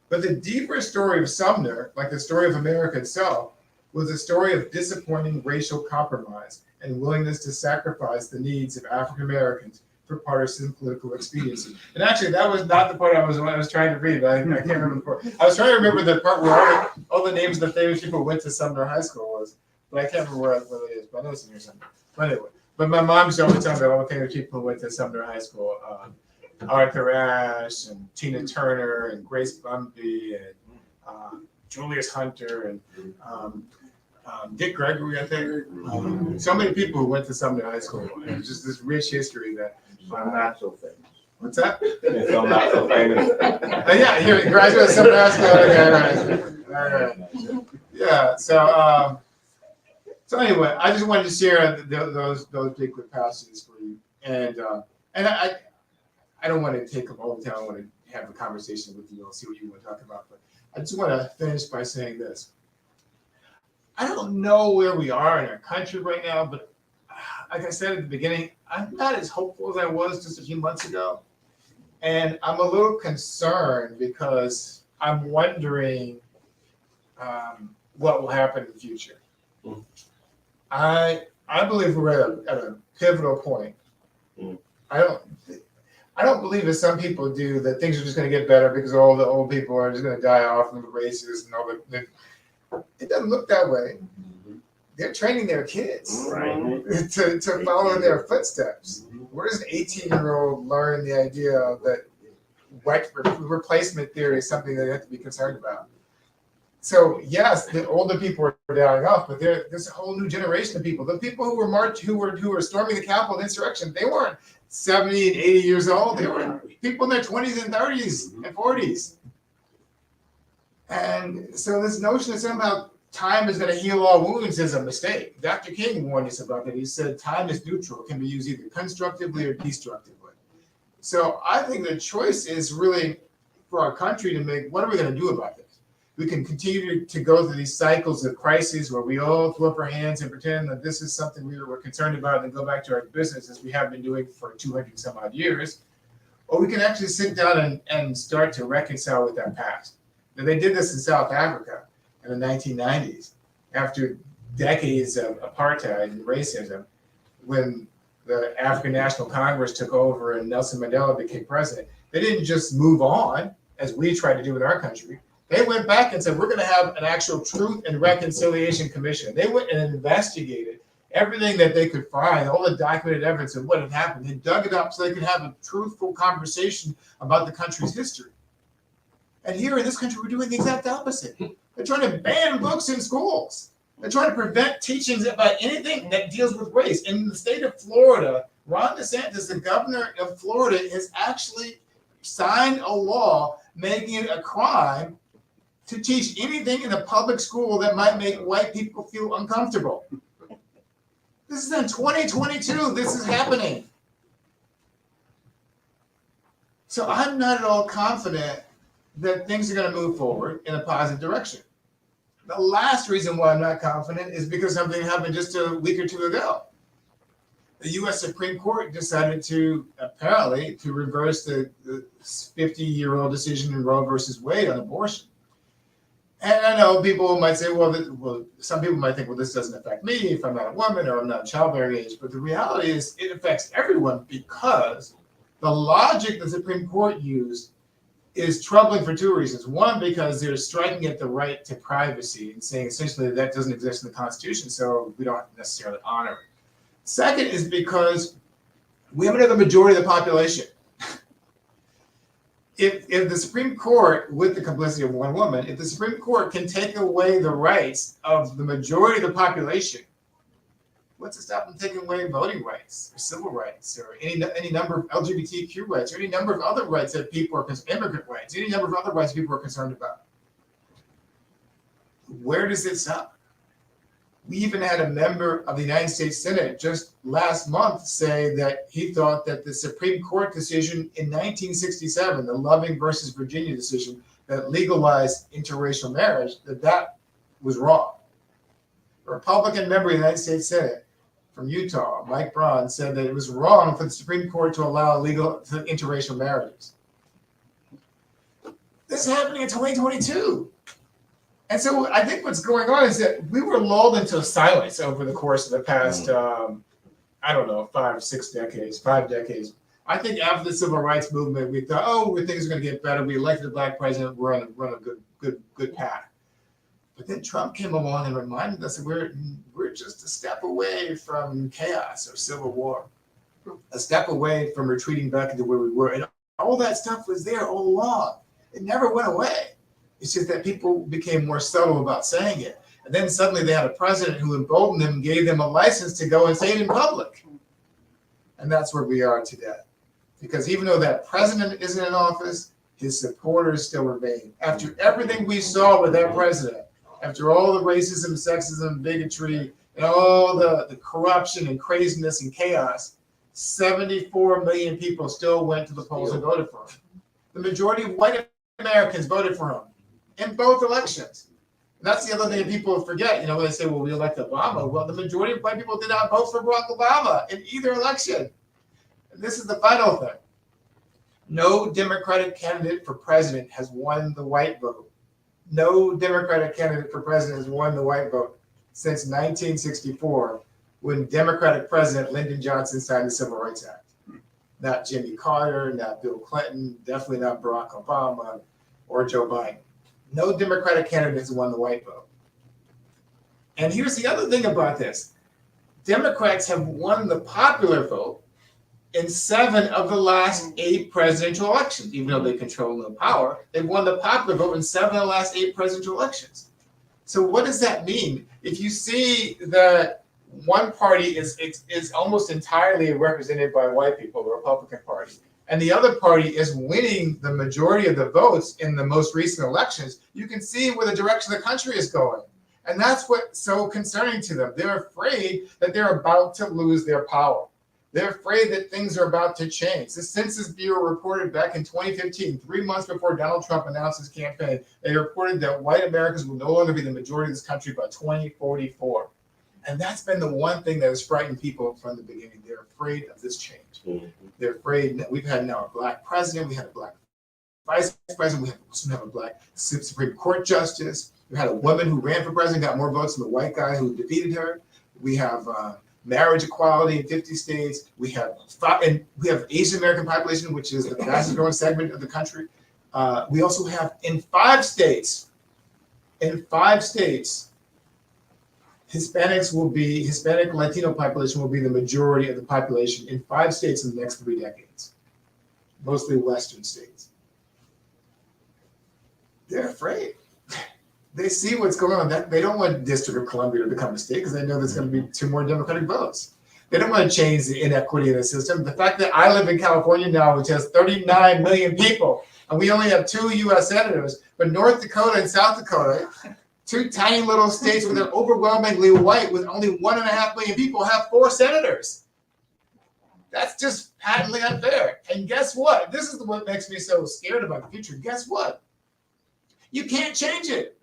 But the deeper story of Sumner, like the story of America itself, was a story of disappointing racial compromise and willingness to sacrifice the needs of African Americans for partisan political expediency. And actually, that was not the part I was trying to read. I can't remember the part. I was trying to remember the part where all the names of the famous people who went to Sumner High School was, but I can't remember where it is. But I know it's in here somewhere. But anyway, but my mom used to always tell me that all the famous people who went to Sumner High School. Arthur Ashe and Tina Turner and Grace Bumpy and Julius Hunter and Dick Gregory, I think. So many people who went to Sumner High School. And it was just this rich history that. I'm not so famous. What's that? So I'm not so famous. Yeah, here, graduate Sumner High School. Okay, all right. Yeah, so anyway, I just wanted to share those big quick passages for you. And I don't want to take up all the time. I want to have a conversation with you and see what you want to talk about. But I just want to finish by saying this. I don't know where we are in our country right now, but like I said at the beginning, I'm not as hopeful as I was just a few months ago. And I'm a little concerned because I'm wondering what will happen in the future. I believe we're at a pivotal point. I don't believe, as some people do, that things are just going to get better because all the old people are just going to die off and the races and all that. It doesn't look that way. They're training their kids to follow in their footsteps. Where does an 18-year-old learn the idea that white replacement theory is something they have to be concerned about? So yes, the older people are dying off, but there's a whole new generation of people. The people who were storming the Capitol insurrection, they weren't 70 and 80 years old. They were people in their 20s and 30s and 40s. And so this notion that somehow time is going to heal all wounds is a mistake. Dr. King warned us about that. He said time is neutral. It can be used either constructively or destructively. So I think the choice is really for our country to make, what are we going to do about this? We can continue to go through these cycles of crises where we all throw up our hands and pretend that this is something we're concerned about and go back to our business as we have been doing for 200 some odd years. Or we can actually sit down and start to reconcile with that past. Now, they did this in South Africa in the 1990s, after decades of apartheid and racism, when the African National Congress took over and Nelson Mandela became president. They didn't just move on, as we tried to do in our country. They went back and said, we're going to have an actual Truth and Reconciliation Commission. They went and investigated everything that they could find, all the documented evidence of what had happened. They dug it up so they could have a truthful conversation about the country's history. And here in this country, we're doing the exact opposite. They're trying to ban books in schools. They're trying to prevent teachings about anything that deals with race. In the state of Florida, Ron DeSantis, the governor of Florida, has actually signed a law making it a crime to teach anything in a public school that might make white people feel uncomfortable. This is in 2022. This is happening. So I'm not at all confident that things are going to move forward in a positive direction. The last reason why I'm not confident is because something happened just a week or two ago. The U.S. Supreme Court decided to, apparently, to reverse the 50-year-old decision in Roe versus Wade on abortion. And I know people might say, well, some people might think, well, this doesn't affect me if I'm not a woman or I'm not childbearing age. But the reality is it affects everyone because the logic the Supreme Court used is troubling for two reasons. One, because they're striking at the right to privacy and saying essentially that doesn't exist in the Constitution, so we don't necessarily honor it. Second is because women are the majority of the population. If the Supreme Court, with the complicity of one woman, if the Supreme Court can take away the rights of the majority of the population, what's to stop them taking away voting rights or civil rights or any number of LGBTQ rights or any number of other rights that people are immigrant rights, any number of other rights people are concerned about? Where does it stop? We even had a member of the United States Senate just last month say that he thought that the Supreme Court decision in 1967, the Loving versus Virginia decision that legalized interracial marriage, that was wrong. A Republican member of the United States Senate from Utah, Mike Braun, said that it was wrong for the Supreme Court to allow legal interracial marriages. This is happening in 2022. And so I think what's going on is that we were lulled into silence over the course of the past, 5 decades. I think after the civil rights movement, we thought, things are going to get better. We elected a black president. We're on a good path. But then Trump came along and reminded us that we're just a step away from chaos or civil war, a step away from retreating back into where we were. And all that stuff was there all along. It never went away. It's just that people became more subtle about saying it. And then suddenly they had a president who emboldened them and gave them a license to go and say it in public. And that's where we are today. Because even though that president isn't in office, his supporters still remain. After everything we saw with that president, after all the racism, sexism, bigotry, and all the corruption and craziness and chaos, 74 million people still went to the polls and voted for him. The majority of white Americans voted for him in both elections. And that's the other thing that people forget. When they say, well, we elected Obama. Well, the majority of white people did not vote for Barack Obama in either election. And this is the final thing. No Democratic candidate for president has won the white vote. No Democratic candidate for president has won the white vote since 1964, when Democratic President Lyndon Johnson signed the Civil Rights Act. Not Jimmy Carter, not Bill Clinton, definitely not Barack Obama or Joe Biden. No Democratic candidate has won the white vote. And here's the other thing about this. Democrats have won the popular vote in 7 of the last 8 presidential elections. Even though they control no power, they've won the popular vote in 7 of the last 8 presidential elections. So what does that mean? If you see that one party is almost entirely represented by white people, the Republican Party, and the other party is winning the majority of the votes in the most recent elections, you can see where the direction of the country is going. And that's what's so concerning to them. They're afraid that they're about to lose their power. They're afraid that things are about to change. The Census Bureau reported back in 2015, 3 months before Donald Trump announced his campaign, they reported that white Americans will no longer be the majority of this country by 2044. And that's been the one thing that has frightened people from the beginning. They're afraid of this change. Mm-hmm. They're afraid that we've had now a black president, we had a black vice president, we soon have a black Supreme Court justice. We had a woman who ran for president, got more votes than the white guy who defeated her. We have marriage equality in 50 states. We have Asian American population, which is the fastest growing segment of the country. We also have in 5 states, Hispanic Latino population will be the majority of the population in 5 states in the next 3 decades, mostly Western states. They're afraid. They see what's going on. They don't want District of Columbia to become a state because they know there's going to be 2 more Democratic votes. They don't want to change the inequity in the system. The fact that I live in California now, which has 39 million people, and we only have 2 U.S. senators, but North Dakota and South Dakota, 2 tiny little states where they're overwhelmingly white with only 1.5 million people, have 4 senators. That's just patently unfair. And guess what? This is what makes me so scared about the future. Guess what? You can't change it.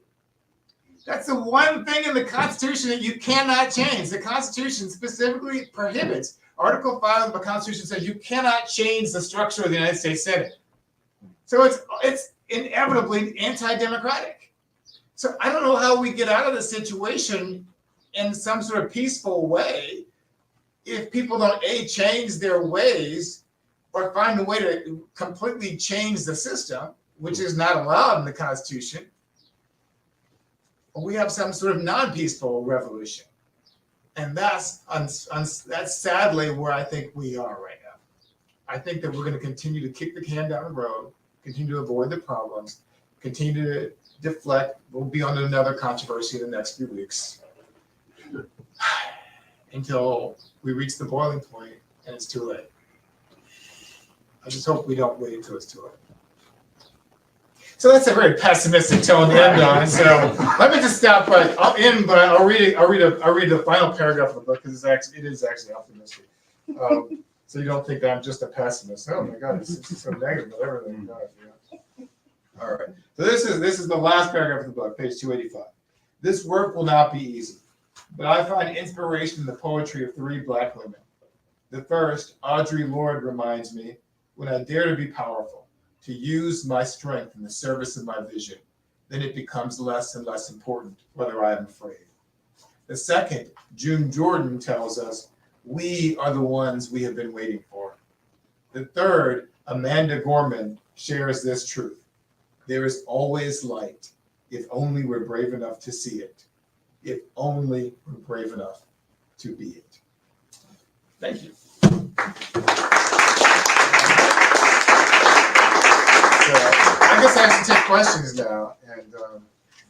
That's the one thing in the Constitution that you cannot change. The Constitution specifically prohibits. Article 5 of the Constitution says you cannot change the structure of the United States Senate. So it's inevitably anti-democratic. So I don't know how we get out of this situation in some sort of peaceful way if people don't change their ways or find a way to completely change the system, which is not allowed in the Constitution. We have some sort of non-peaceful revolution, and that's sadly where I think we are right now. I think that we're going to continue to kick the can down the road, continue to avoid the problems, continue to deflect. We'll be on another controversy in the next few weeks until we reach the boiling point and it's too late. I just hope we don't wait until it's too late. So that's a very pessimistic tone to end on. So let me just stop. But I'll end. But I'll read the final paragraph of the book because it is actually optimistic. So you don't think that I'm just a pessimist. Oh my God, it's so negative with everything. Yeah. All right. So this is the last paragraph of the book, page 285. This work will not be easy, but I find inspiration in the poetry of 3 Black women. The first, Audre Lorde, reminds me, when I dare to be powerful, to use my strength in the service of my vision, then it becomes less and less important whether I am afraid. The second, June Jordan, tells us, we are the ones we have been waiting for. The third, Amanda Gorman, shares this truth. There is always light, if only we're brave enough to see it. If only we're brave enough to be it. Thank you. I guess I have to take questions now, and I'm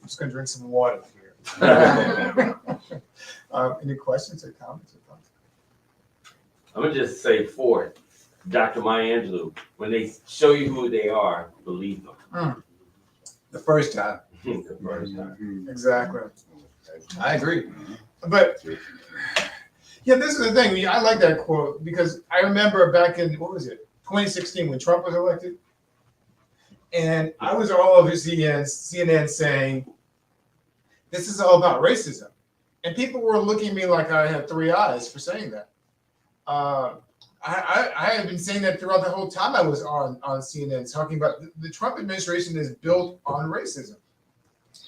just going to drink some water here. Any questions or comments or thoughts? I'm going to just say for Dr. Maya Angelou, when they show you who they are, believe them. The first time. The first time. Exactly. I agree. But, yeah, this is the thing. I like that quote because I remember back in, 2016 when Trump was elected. And I was all over CNN saying, this is all about racism. And people were looking at me like I had 3 eyes for saying that. I had been saying that throughout the whole time I was on CNN, talking about the Trump administration is built on racism.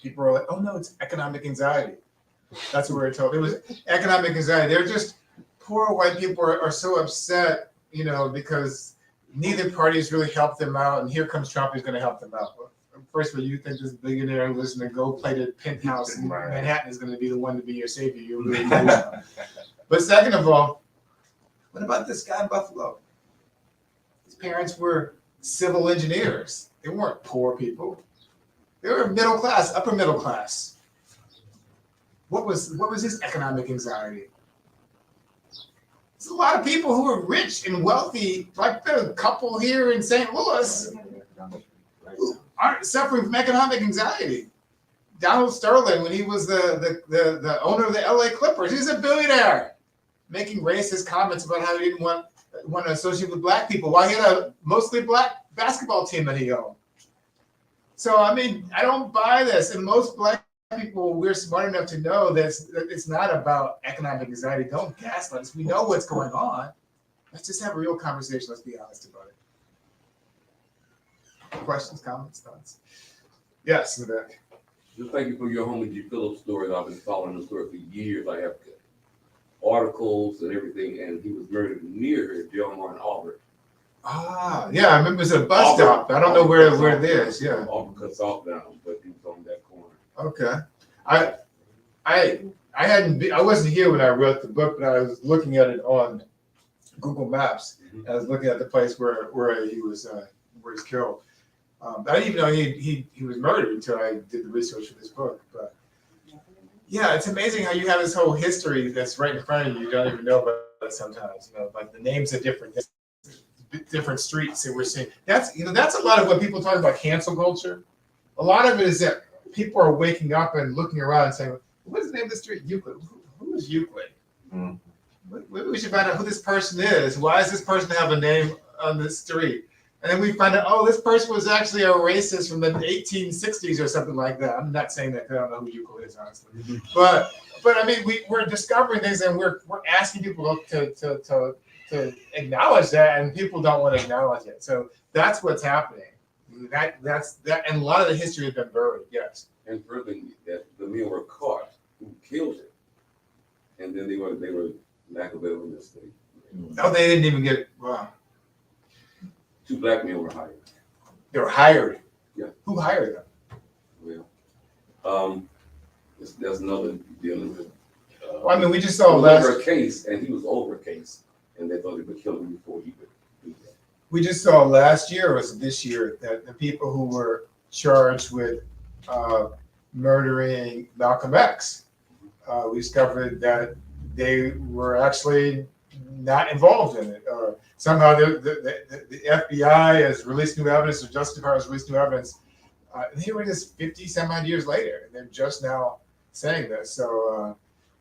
People were like, oh no, it's economic anxiety. That's what we were told. It was economic anxiety. They're just, poor white people are so upset, because neither party has really helped them out, and here comes Trump who's going to help them out. First of all, you think this billionaire who lives in a gold-plated penthouse in Manhattan is going to be the one to be your savior. You really do. But second of all, what about this guy in Buffalo? His parents were civil engineers. They weren't poor people. They were middle class, upper middle class. What was his economic anxiety? There's a lot of people who are rich and wealthy, like the couple here in St. Louis, who aren't suffering from economic anxiety. Donald Sterling, when he was the owner of the LA Clippers, he's a billionaire, making racist comments about how he didn't want to associate with Black people while he had a mostly Black basketball team that he owned. So, I mean, I don't buy this. And most Black people, we're smart enough to know that it's not about economic anxiety. Don't gaslight us. We know what's going on. Let's just have a real conversation. Let's be honest about it. Questions, comments, thoughts? Yes, in the back. Just thank you for your Homie G. Phillips story. I've been following the story for years. I have articles and everything, and he was murdered near Delmar and Auburn. Yeah, I remember it was a bus stop. I don't know where it is. Yeah. Auburn cuts off down, but he was on that corner. Okay. I wasn't here when I wrote the book, but I was looking at it on Google Maps. Mhm. I was looking at the place where he was killed. I didn't even know he was murdered until I did the research for this book. But yeah, it's amazing how you have this whole history that's right in front of you. You don't even know about it sometimes. You know, like the names of different streets that we're seeing. That's a lot of what people talk about cancel culture. A lot of it is that people are waking up and looking around and saying, "What's the name of the street? Euclid. Who is Euclid? Mm. We should find out who this person is. Why does this person have a name on this street?" And then we find out, oh, this person was actually a racist from the 1860s or something like that. I'm not saying that 'cause I don't know who Euclid is, honestly. But I mean, we're discovering things and we're asking people to acknowledge that, and people don't want to acknowledge it. So that's what's happening. That's and a lot of the history has been buried. Yes. And further, that the men were caught who killed him, and then they were lack of better in this thing. No, they didn't even get. Wow. 2 black men were hired. They were hired. Yeah. Who hired them? Well, there's another dealing with. Well, I mean, we just He saw was last. over a case, and he was over a case, and they thought they would kill him before he would do that. We just saw last year, or was it this year, that the people who were charged with murdering Malcolm X, we discovered that they were actually not involved in it. Somehow the FBI has released new evidence, or Justice Department has released new evidence. They were just 50 some odd years later, and they're just now saying this. So,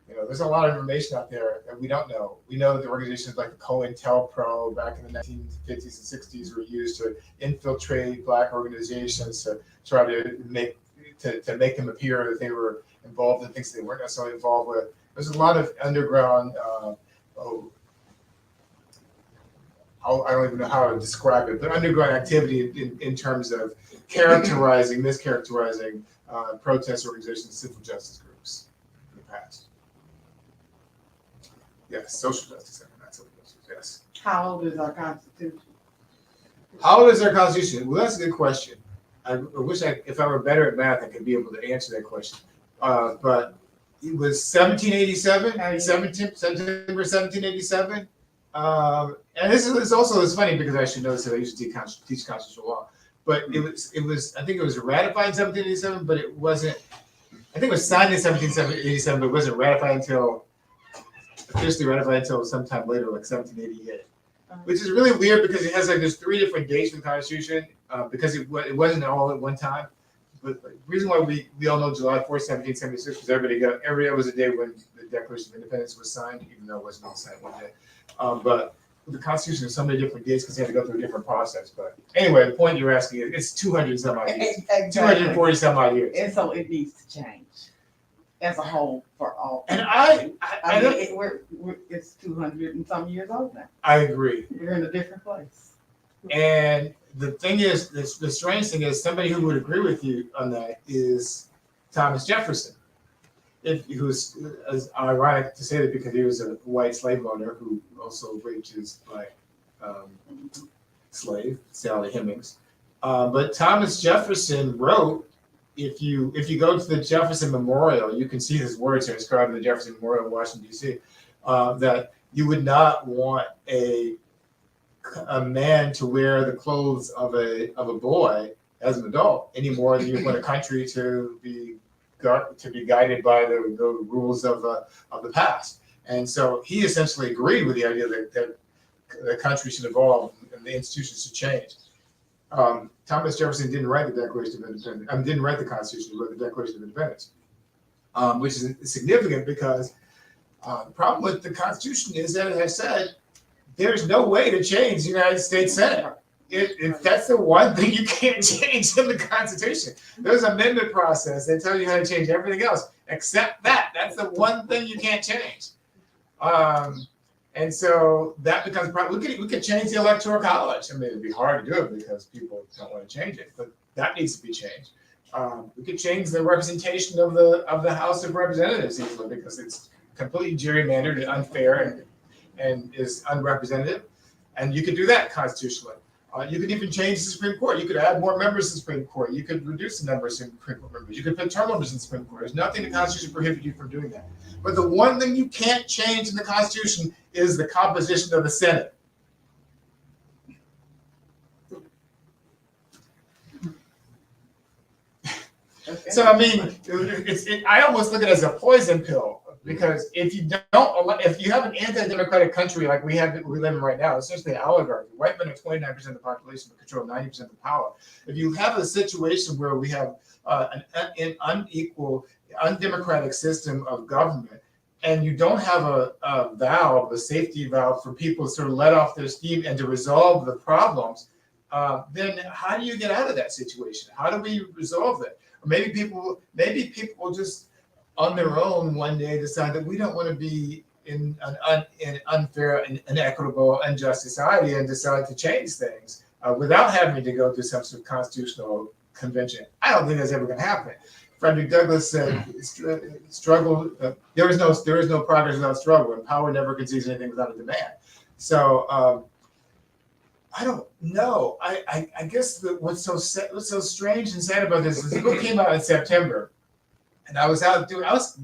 there's a lot of information out there that we don't know. We know that organizations like the COINTELPRO back in the 1950s and 60s were used to infiltrate black organizations to try to make them appear that they were involved in things they weren't necessarily involved with. There's a lot of underground, I don't even know how to describe it, but underground activity in terms of mischaracterizing protest organizations, and civil justice groups in the past. Yes, social justice, not civil justice, yes. How old is our Constitution? How old is our Constitution? Well, that's a good question. I wish if I were better at math, I could be able to answer that question. But it was 1787, September 1787. And this is also it's funny because I should know this, I used to teach constitutional law. But it was I think it was ratified in 1787, but it wasn't. I think it was signed in 1787, but it wasn't officially ratified until sometime later, like 1788. Which is really weird because it has there's 3 different dates in the Constitution because it wasn't all at one time. But the reason why we all know July 4th, 1776 was every day was a day when the Declaration of Independence was signed, even though it wasn't all signed one day. But the Constitution has so many different dates because they had to go through a different process. But anyway, the point you're asking is it's 200 some odd years, 240 some odd years. And so it needs to change as a whole for all. And it's 200 and some years old now. I agree. We're in a different place. And the thing is, the strange thing is, somebody who would agree with you on that is Thomas Jefferson. Who's as ironic to say that because he was a white slave owner who also raped his black slave, Sally Hemings. But Thomas Jefferson wrote, if you go to the Jefferson Memorial, you can see his words here inscribed in the Jefferson Memorial in Washington, D.C., that you would not want a man to wear the clothes of a boy as an adult any more than you want a country to be guided by the rules of the past. And so he essentially agreed with the idea that the country should evolve and the institutions should change. Thomas Jefferson didn't write the Declaration of Independence. Didn't write the Constitution. He wrote the Declaration of Independence, which is significant because the problem with the Constitution is that, as I said, there's no way to change the United States Senate. That's the one thing you can't change in the Constitution. There's an amendment process that tells you how to change everything else except that. That's the one thing you can't change. And so that becomes a problem. We could change the Electoral College. I mean, it'd be hard to do it because people don't want to change it, but that needs to be changed. We could change the representation of the House of Representatives easily because it's completely gerrymandered and unfair and is unrepresentative. And you could do that constitutionally. You could even change the Supreme Court. You could add more members to the Supreme Court. You could reduce the number of Supreme Court members. You could put term limits in the Supreme Court. There's nothing in the Constitution prohibits you from doing that. But the one thing you can't change in the Constitution is the composition of the Senate. Okay. So I mean, I almost look at it as a poison pill, because if you if you have an anti-democratic country like we live in right now, essentially an oligarchy, white men are 29% of the population but control 90% of the power. If you have a situation where we have an unequal, undemocratic system of government, and you don't have a safety valve for people to sort of let off their steam and to resolve the problems, then how do you get out of that situation? How do we resolve that? Or maybe people will just on their own one day decide that we don't want to be in an unfair and inequitable, unjust society, and decide to change things without having to go through some sort of constitutional convention. I don't think that's ever going to happen. Frederick Douglass said, "Struggle. There is no progress without struggle, and power never conceives anything without a demand." So I don't know. I guess what's so strange and sad about this is the book came out in September. And I was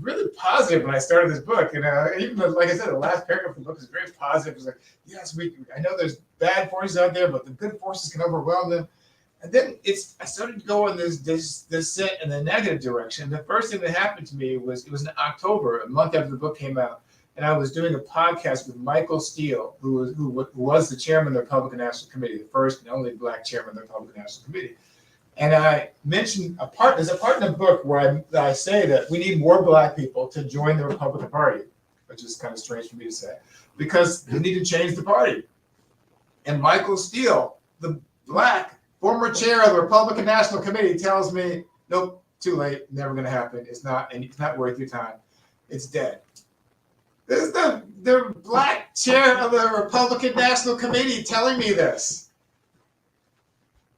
really positive when I started this book. And even though, like I said, the last paragraph of the book is very positive. It's like, yes, I know there's bad forces out there, but the good forces can overwhelm them. And then I started to go in this in the negative direction. The first thing that happened to me was, it was in October, a month after the book came out. And I was doing a podcast with Michael Steele, who was the chairman of the Republican National Committee, the first and only Black chairman of the Republican National Committee. And I mentioned there's a part in the book where I say that we need more Black people to join the Republican Party, which is kind of strange for me to say, because we need to change the party. And Michael Steele, the Black former chair of the Republican National Committee, tells me, nope, too late, never going to happen. It's not worth your time. It's dead. This is the Black chair of the Republican National Committee telling me this.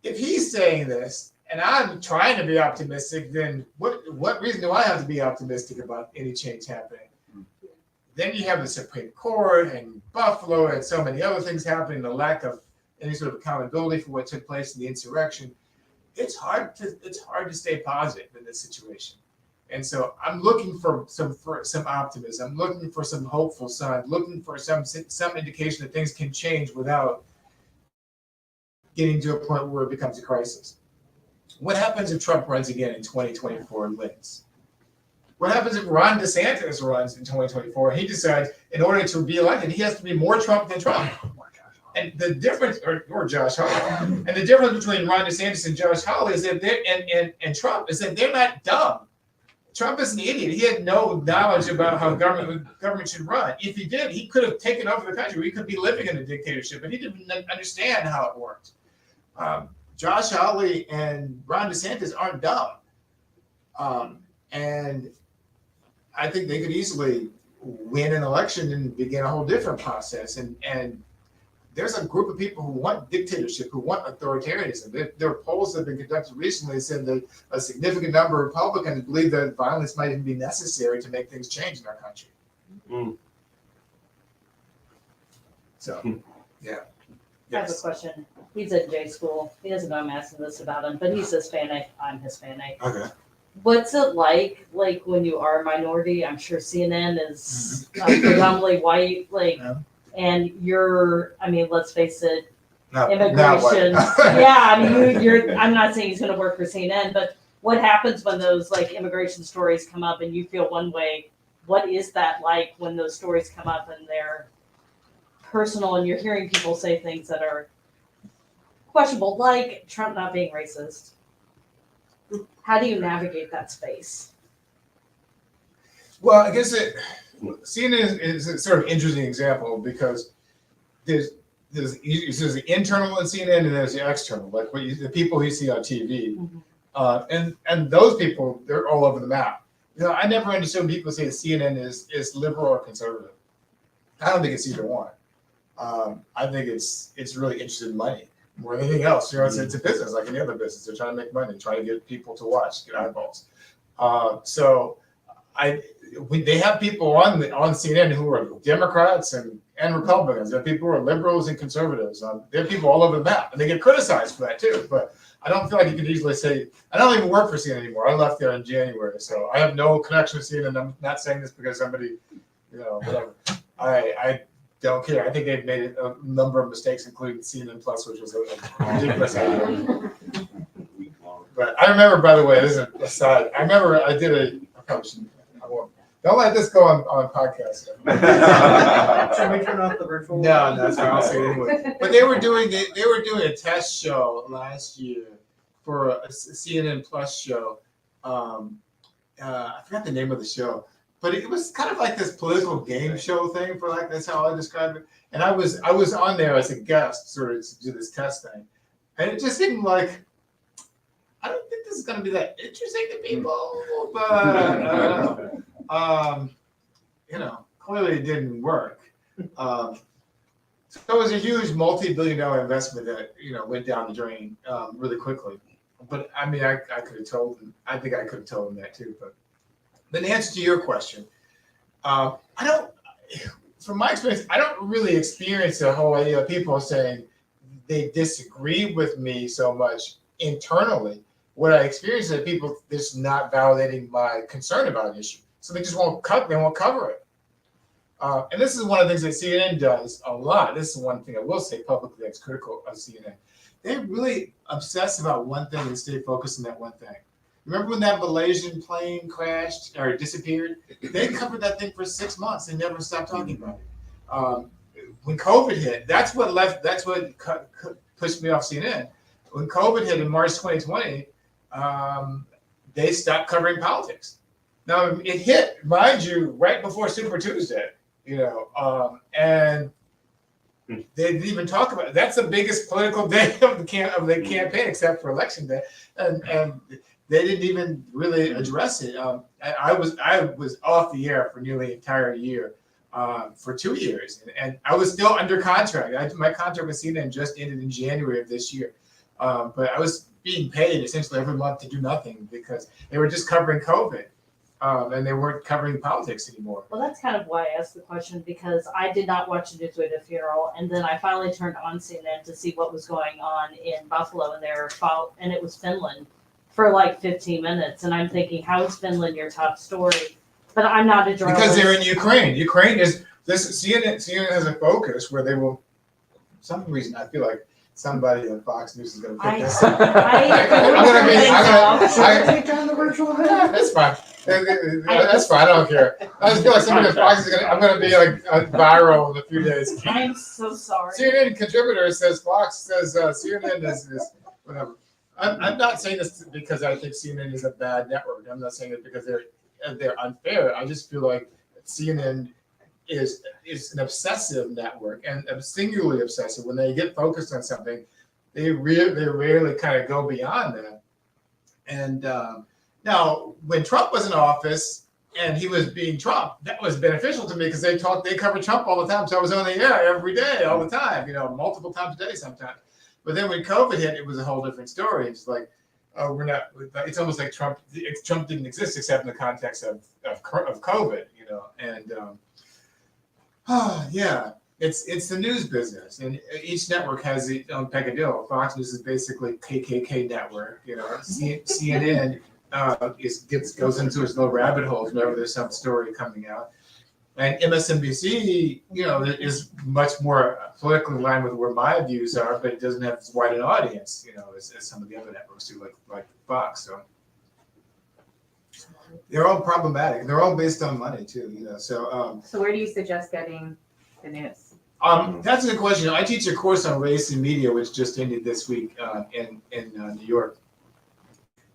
If he's saying this, and I'm trying to be optimistic, then what reason do I have to be optimistic about any change happening? Then you have the Supreme Court and Buffalo and so many other things happening, the lack of any sort of accountability for what took place in the insurrection. It's hard to stay positive in this situation. And so I'm looking for some optimism. I'm looking for some hopeful sign, looking for some indication that things can change without getting to a point where it becomes a crisis. What happens if Trump runs again in 2024 and wins? What happens if Ron DeSantis runs in 2024 and he decides in order to be elected, he has to be more Trump than Trump? And the difference, or Josh Hawley, and the difference between Ron DeSantis and Josh Hawley is that and Trump is that they're not dumb. Trump is an idiot. He had no knowledge about how government should run. If he did, he could have taken over the country. We could be living in a dictatorship, but he didn't understand how it worked. Josh Hawley and Ron DeSantis aren't dumb. And I think they could easily win an election and begin a whole different process. And there's a group of people who want dictatorship, who want authoritarianism. There are polls that have been conducted recently that said that a significant number of Republicans believe that violence might even be necessary to make things change in our country. Mm. So, yeah. I have a question. He's at J school. He doesn't know I'm asking this about him, but he's Hispanic. I'm Hispanic. Okay. What's it like when you are a minority? I'm sure CNN is predominantly white, Yeah. and let's face it, Not immigration. white. Yeah, I'm not saying he's going to work for CNN, but what happens when those immigration stories come up and you feel one way? What is that like when those stories come up and they're personal and you're hearing people say things that are questionable, like Trump not being racist? How do you navigate that space? Well, I guess CNN is a sort of interesting example because there's the internal in CNN and there's the external, the people you see on TV. Mm-hmm. And those people, they're all over the map. I never understood when people say that CNN is liberal or conservative. I don't think it's either one. I think it's really interested in money more than anything else. It's a business like any other business. They're trying to make money, trying to get people to watch, get eyeballs. So they have people on CNN who are Democrats and and Republicans. There are people who are liberals and conservatives. There are people all over the map, and they get criticized for that too. But I don't feel like you could easily say, I don't even work for CNN anymore. I left there in January, so I have no connection with CNN. I'm not saying this because somebody, whatever. I don't care. I think they've made a number of mistakes, including CNN Plus, which was a ridiculous idea. But I remember, by the way, this is an aside. I remember I probably shouldn't. I won't. Don't let this go on podcast. Should we turn off the virtual? No, that's fine. I'll say it anyway. But they were doing a test show last year for a CNN Plus show. I forgot the name of the show, but it was kind of like this political game show thing. That's how I described it. And I was on there as a guest, sort of to do this test thing, and it just seemed like I don't think this is going to be that interesting to people, but clearly it didn't work. So it was a huge multi-billion-dollar investment that went down the drain really quickly. But I mean, I could have told them. I think I could have told them that too. But in answer to your question, I don't. From my experience, I don't really experience the whole idea of people saying they disagree with me so much internally. What I experience is that people just not validating my concern about an issue, so they just won't cover it. And this is one of the things that CNN does a lot. This is one thing I will say publicly that's critical of CNN. They're really obsessed about one thing and stay focused on that one thing. Remember when that Malaysian plane crashed or disappeared? They covered that thing for 6 months and never stopped talking about it. When COVID hit, that's what pushed me off CNN. When COVID hit in March 2020, they stopped covering politics. Now it hit, mind you, right before Super Tuesday, and they didn't even talk about it. That's the biggest political day of the campaign, except for election day, and they didn't even really address it. I was off the air for nearly an entire year, for 2 years, and I was still under contract. My contract with CNN just ended in January of this year, but I was being paid essentially every month to do nothing because they were just covering COVID. And they weren't covering politics anymore. Well, that's kind of why I asked the question, because I did not watch the news at a funeral, and then I finally turned on CNN to see what was going on in Buffalo, and it was Finland for like 15 minutes, and I'm thinking, how is Finland your top story? But I'm not a journalist. Because they're in Ukraine. Ukraine is this. CNN has a focus where they will. For some reason, I feel like somebody on Fox News is going to pick this up. Should we take down the virtual event? That's fine. That's fine. I don't care. I just feel like somebody at Fox is I'm going to be like viral in a few days. I'm so sorry. CNN contributor says Fox says CNN is whatever. I'm not saying this because I think CNN is a bad network. I'm not saying it because they're unfair. I just feel like CNN is an obsessive network and singularly obsessive. When they get focused on something, they rarely kind of go beyond that. And now, when Trump was in office and he was being Trump, that was beneficial to me because they covered Trump all the time. So I was on the air every day, all the time, multiple times a day sometimes. But then when COVID hit, it was a whole different story. It's like, it's almost like Trump didn't exist except in the context of COVID, and yeah, it's the news business, and each network has its own peccadillo. Fox News is basically KKK network, CNN goes into its little rabbit holes whenever there's some story coming out. And MSNBC, is much more politically in line with where my views are, but it doesn't have as wide an audience, as some of the other networks do, like Fox. So they're all problematic. They're all based on money too, So So where do you suggest getting the news? That's a good question. I teach a course on race and media, which just ended this week in New York.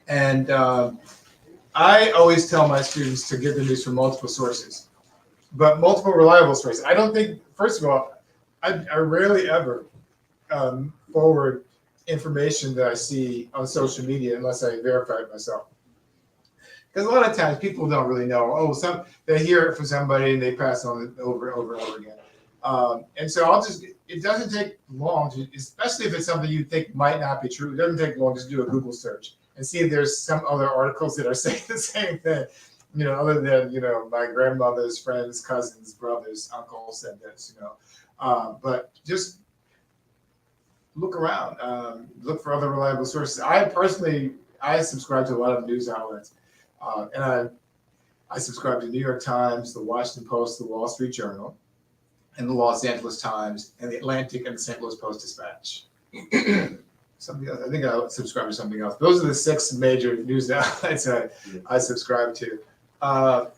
And I always tell my students to get the news from multiple sources. But multiple reliable sources. I don't think, first of all, I rarely ever forward information that I see on social media unless I verify it myself. Because a lot of times people don't really know. They hear it from somebody and they pass on it over and over again. And so it doesn't take long, especially if it's something you think might not be true. It doesn't take long to do a Google search and see if there's some other articles that are saying the same thing. you know, other than, you know, my grandmother's friends, cousins, brothers, uncles said this, you know. But just look around, look for other reliable sources. I subscribe to a lot of news outlets, and I subscribe to New York Times, the Washington Post, the Wall Street Journal, and the Los Angeles Times, and the Atlantic and the St. Louis Post-Dispatch. Something else, I think I subscribe to something else. Those are the 6 major news outlets I subscribe to.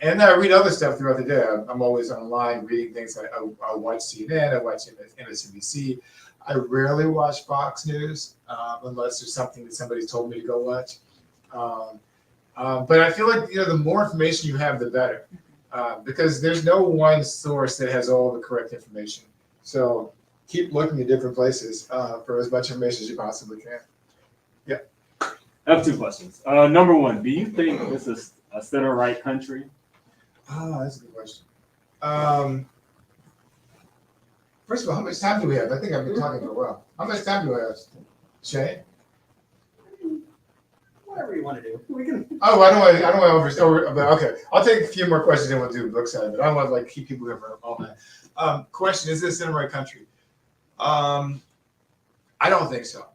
And I read other stuff throughout the day. I'm always online reading things. I watch CNN, I watch MSNBC. I rarely watch Fox News unless there's something that somebody's told me to go watch. But I feel like, you know, the more information you have, the better, because there's no one source that has all the correct information. So keep looking at different places for as much information as you possibly can. Yeah. I have 2 questions. Number 1, do you think this is a center-right country? Oh, that's a good question. First of all, how much time do we have? I think I've been talking for a while. How much time do I have, Shay? Whatever you want to do. We can. Oh, I don't want to over. But okay, I'll take a few more questions and we'll do book side. But I don't want to like keep people here for all night. Question: is this in the right country? I don't think so,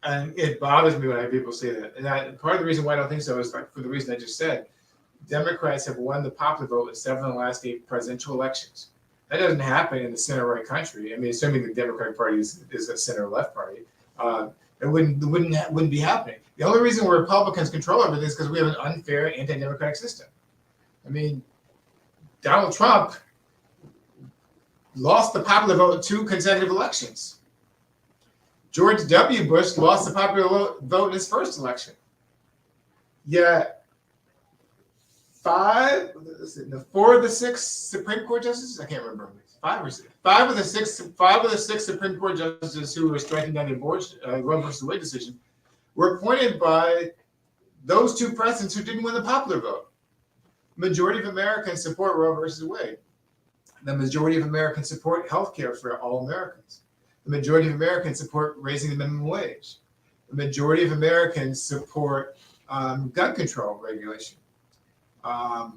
and it bothers me when I hear people say that. And part of the reason why I don't think so is like for the reason I just said. Democrats have won the popular vote in 7 of the last 8 presidential elections. That doesn't happen in the center-right country. I mean, assuming the Democratic Party is a center-left party, it wouldn't be happening. The only reason Republicans control everything is because we have an unfair anti-democratic system. I mean, Donald Trump lost the popular vote in 2 consecutive elections. George W. Bush lost the popular vote in his first election. Yet 4 of the 6 Supreme Court justices, I can't remember, 5 or 6. 5 of the 6 Supreme Court justices who were striking down the Roe versus Wade decision were appointed by those 2 presidents who didn't win the popular vote. Majority of Americans support Roe versus Wade. The majority of Americans support health care for all Americans. The majority of Americans support raising the minimum wage. The majority of Americans support gun control regulation. The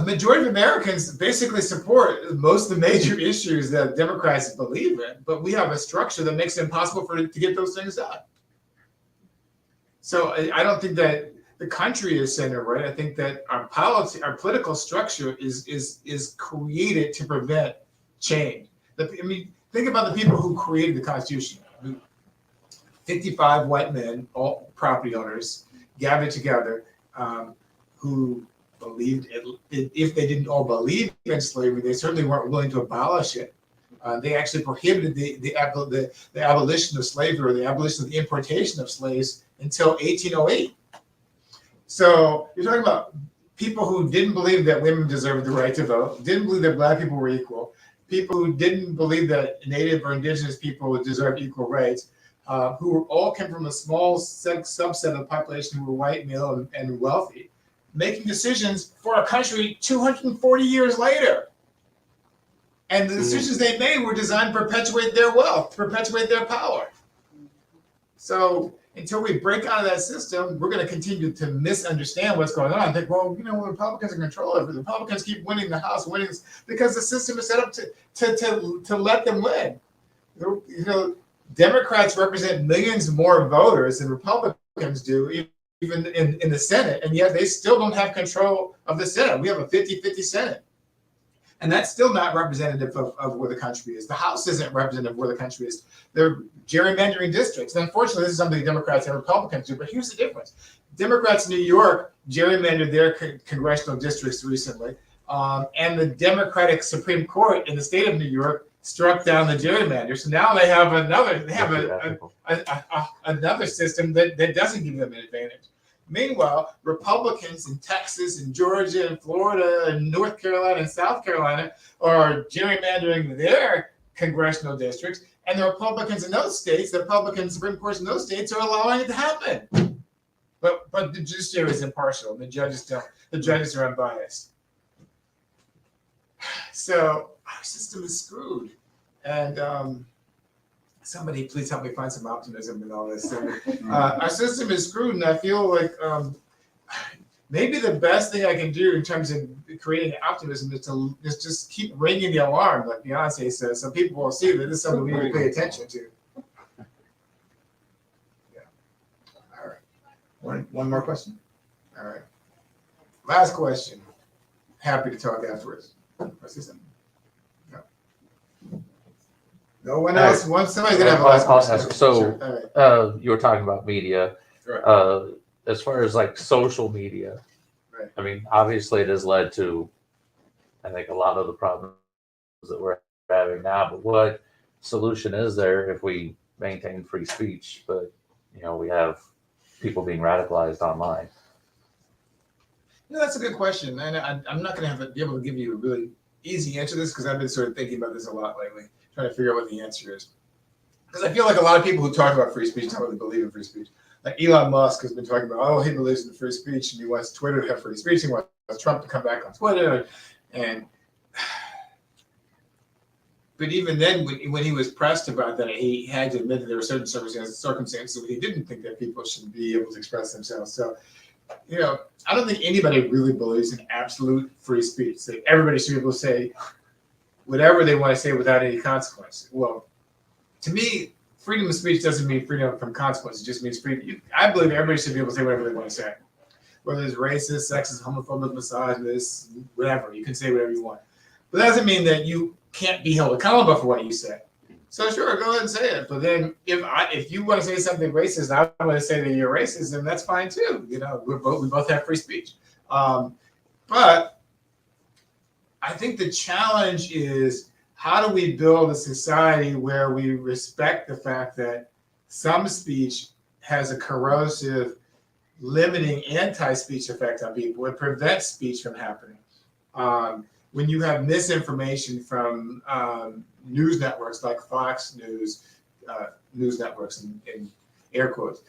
majority of Americans basically support most of the major issues that Democrats believe in, but we have a structure that makes it impossible to get those things done. So I don't think that the country is center right. I think that our political structure is created to prevent change. Think about the people who created the Constitution. 55 white men, all property owners, gathered together, who believed if they didn't all believe in slavery, they certainly weren't willing to abolish it. They actually prohibited the abolition of slavery or the abolition of the importation of slaves until 1808. So you're talking about people who didn't believe that women deserved the right to vote, didn't believe that Black people were equal, people who didn't believe that Native or Indigenous people deserved equal rights, who all came from a small subset of the population who were white, male, and wealthy, making decisions for a country 240 years later. And the decisions they made were designed to perpetuate their wealth, to perpetuate their power. So until we break out of that system, we're going to continue to misunderstand what's going on. I think, well, when Republicans are in control of it, the Republicans keep winning the House, because the system is set up to let them win. Democrats represent millions more voters than Republicans do, even in the Senate, and yet they still don't have control of the Senate. We have a 50-50 Senate. And that's still not representative of where the country is. The House isn't representative of where the country is. They're gerrymandering districts. And unfortunately, this is something Democrats and Republicans do, but here's the difference. Democrats in New York gerrymandered their congressional districts recently, and the Democratic Supreme Court in the state of New York struck down the gerrymander. So now they have another system that doesn't give them an advantage. Meanwhile, Republicans in Texas and Georgia and Florida and North Carolina and South Carolina are gerrymandering their congressional districts, and the Republicans in those states, the Republican Supreme Courts in those states, are allowing it to happen. But the judiciary is impartial, and the judges are unbiased. So our system is screwed, and somebody please help me find some optimism in all this. So, our system is screwed, and I feel like maybe the best thing I can do in terms of creating optimism is to just keep ringing the alarm, like Beyonce says, so people will see that this is something we need to pay attention to. Yeah. All right. One more question. All right. Last question. Happy to talk afterwards. What's this? No one else. Somebody's gonna have a last I'll question. ask. So, Sure. All right. you were talking about media. Right. As far as like social media, Right. I mean, obviously it has led to, I think, a lot of the problems that we're having now. But what solution is there if we maintain free speech, but we have people being radicalized online? No, that's a good question, and I'm not going to be able to give you a really easy answer to this because I've been sort of thinking about this a lot lately, trying to figure out what the answer is. Because I feel like a lot of people who talk about free speech don't really believe in free speech. Like Elon Musk has been talking about, oh, he believes in free speech and he wants Twitter to have free speech. He wants Trump to come back on Twitter, but even then, when he was pressed about that, he had to admit that there were certain circumstances where he didn't think that people should be able to express themselves. So, I don't think anybody really believes in absolute free speech. That everybody should be able to say whatever they want to say without any consequence. Well, to me, freedom of speech doesn't mean freedom from consequence. It just means freedom. I believe everybody should be able to say whatever they want to say. Whether it's racist, sexist, homophobic, misogynist, whatever. You can say whatever you want. But that doesn't mean that you can't be held accountable for what you say. So sure, go ahead and say it. But then if you want to say something racist, and I want to say that you're racist, then that's fine too. We both have free speech. But I think the challenge is, how do we build a society where we respect the fact that some speech has a corrosive, limiting anti-speech effect on people? It prevents speech from happening. When you have misinformation from news networks like Fox News, news networks in air quotes,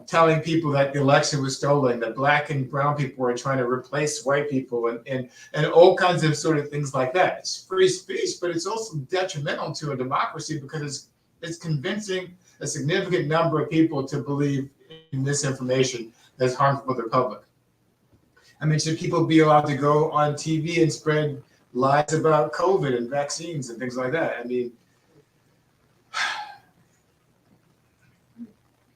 telling people that the election was stolen, that black and brown people were trying to replace white people, and all kinds of sort of things like that. It's free speech, but it's also detrimental to a democracy because it's convincing a significant number of people to believe in misinformation that's harmful to the public. I mean, should people be allowed to go on TV and spread lies about COVID and vaccines and things like that? I mean,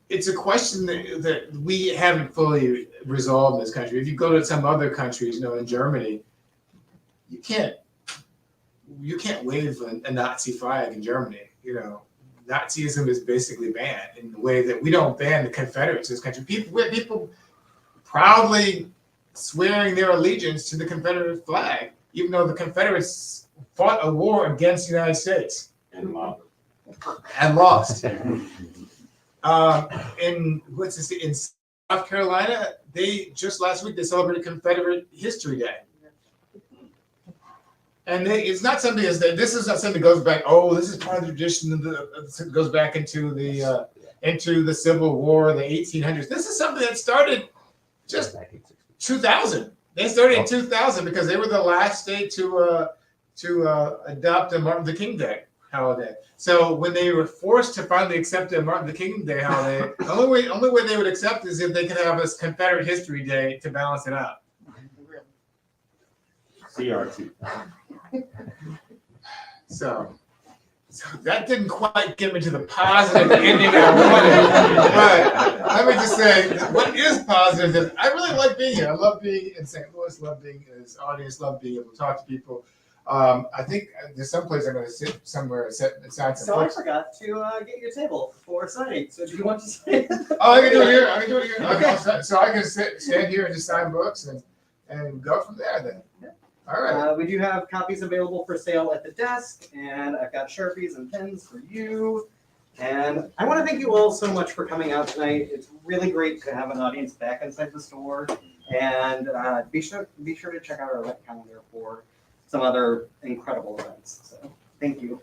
it's a question that we haven't fully resolved in this country. If you go to some other countries, in Germany, you can't wave a Nazi flag in Germany. Nazism is basically banned in the way that we don't ban the Confederates in this country. People proudly swearing their allegiance to the Confederate flag, even though the Confederates fought a war against the United States And lost. In South Carolina, just last week they celebrated Confederate History Day. And it's not something this is not something that goes back. Oh, this is part of the tradition that goes back into the Civil War, the 1800s. This is something that started just 2000. They started in 2000 because they were the last state to adopt a Martin Luther King Day holiday. So when they were forced to finally accept a Martin Luther King Day holiday, the only way they would accept is if they could have a Confederate History Day to balance it out. CRT. So that didn't quite get me to the positive ending I wanted. But let me just say, what is positive is I really like being here. I love being in St. Louis, love being in this audience, love being able to talk to people. I think there's some place I'm going to sit somewhere aside some So I books. forgot to get your table for signing. So do you want to say? Oh, I can do it here. I can do it here. Okay. So I can stand here and just sign books and go from there then. All right. We do have copies available for sale at the desk, and I've got Sharpies and pens for you. And I want to thank you all so much for coming out tonight. It's really great to have an audience back inside the store. And be sure to check out our event calendar for some other incredible events. So thank you.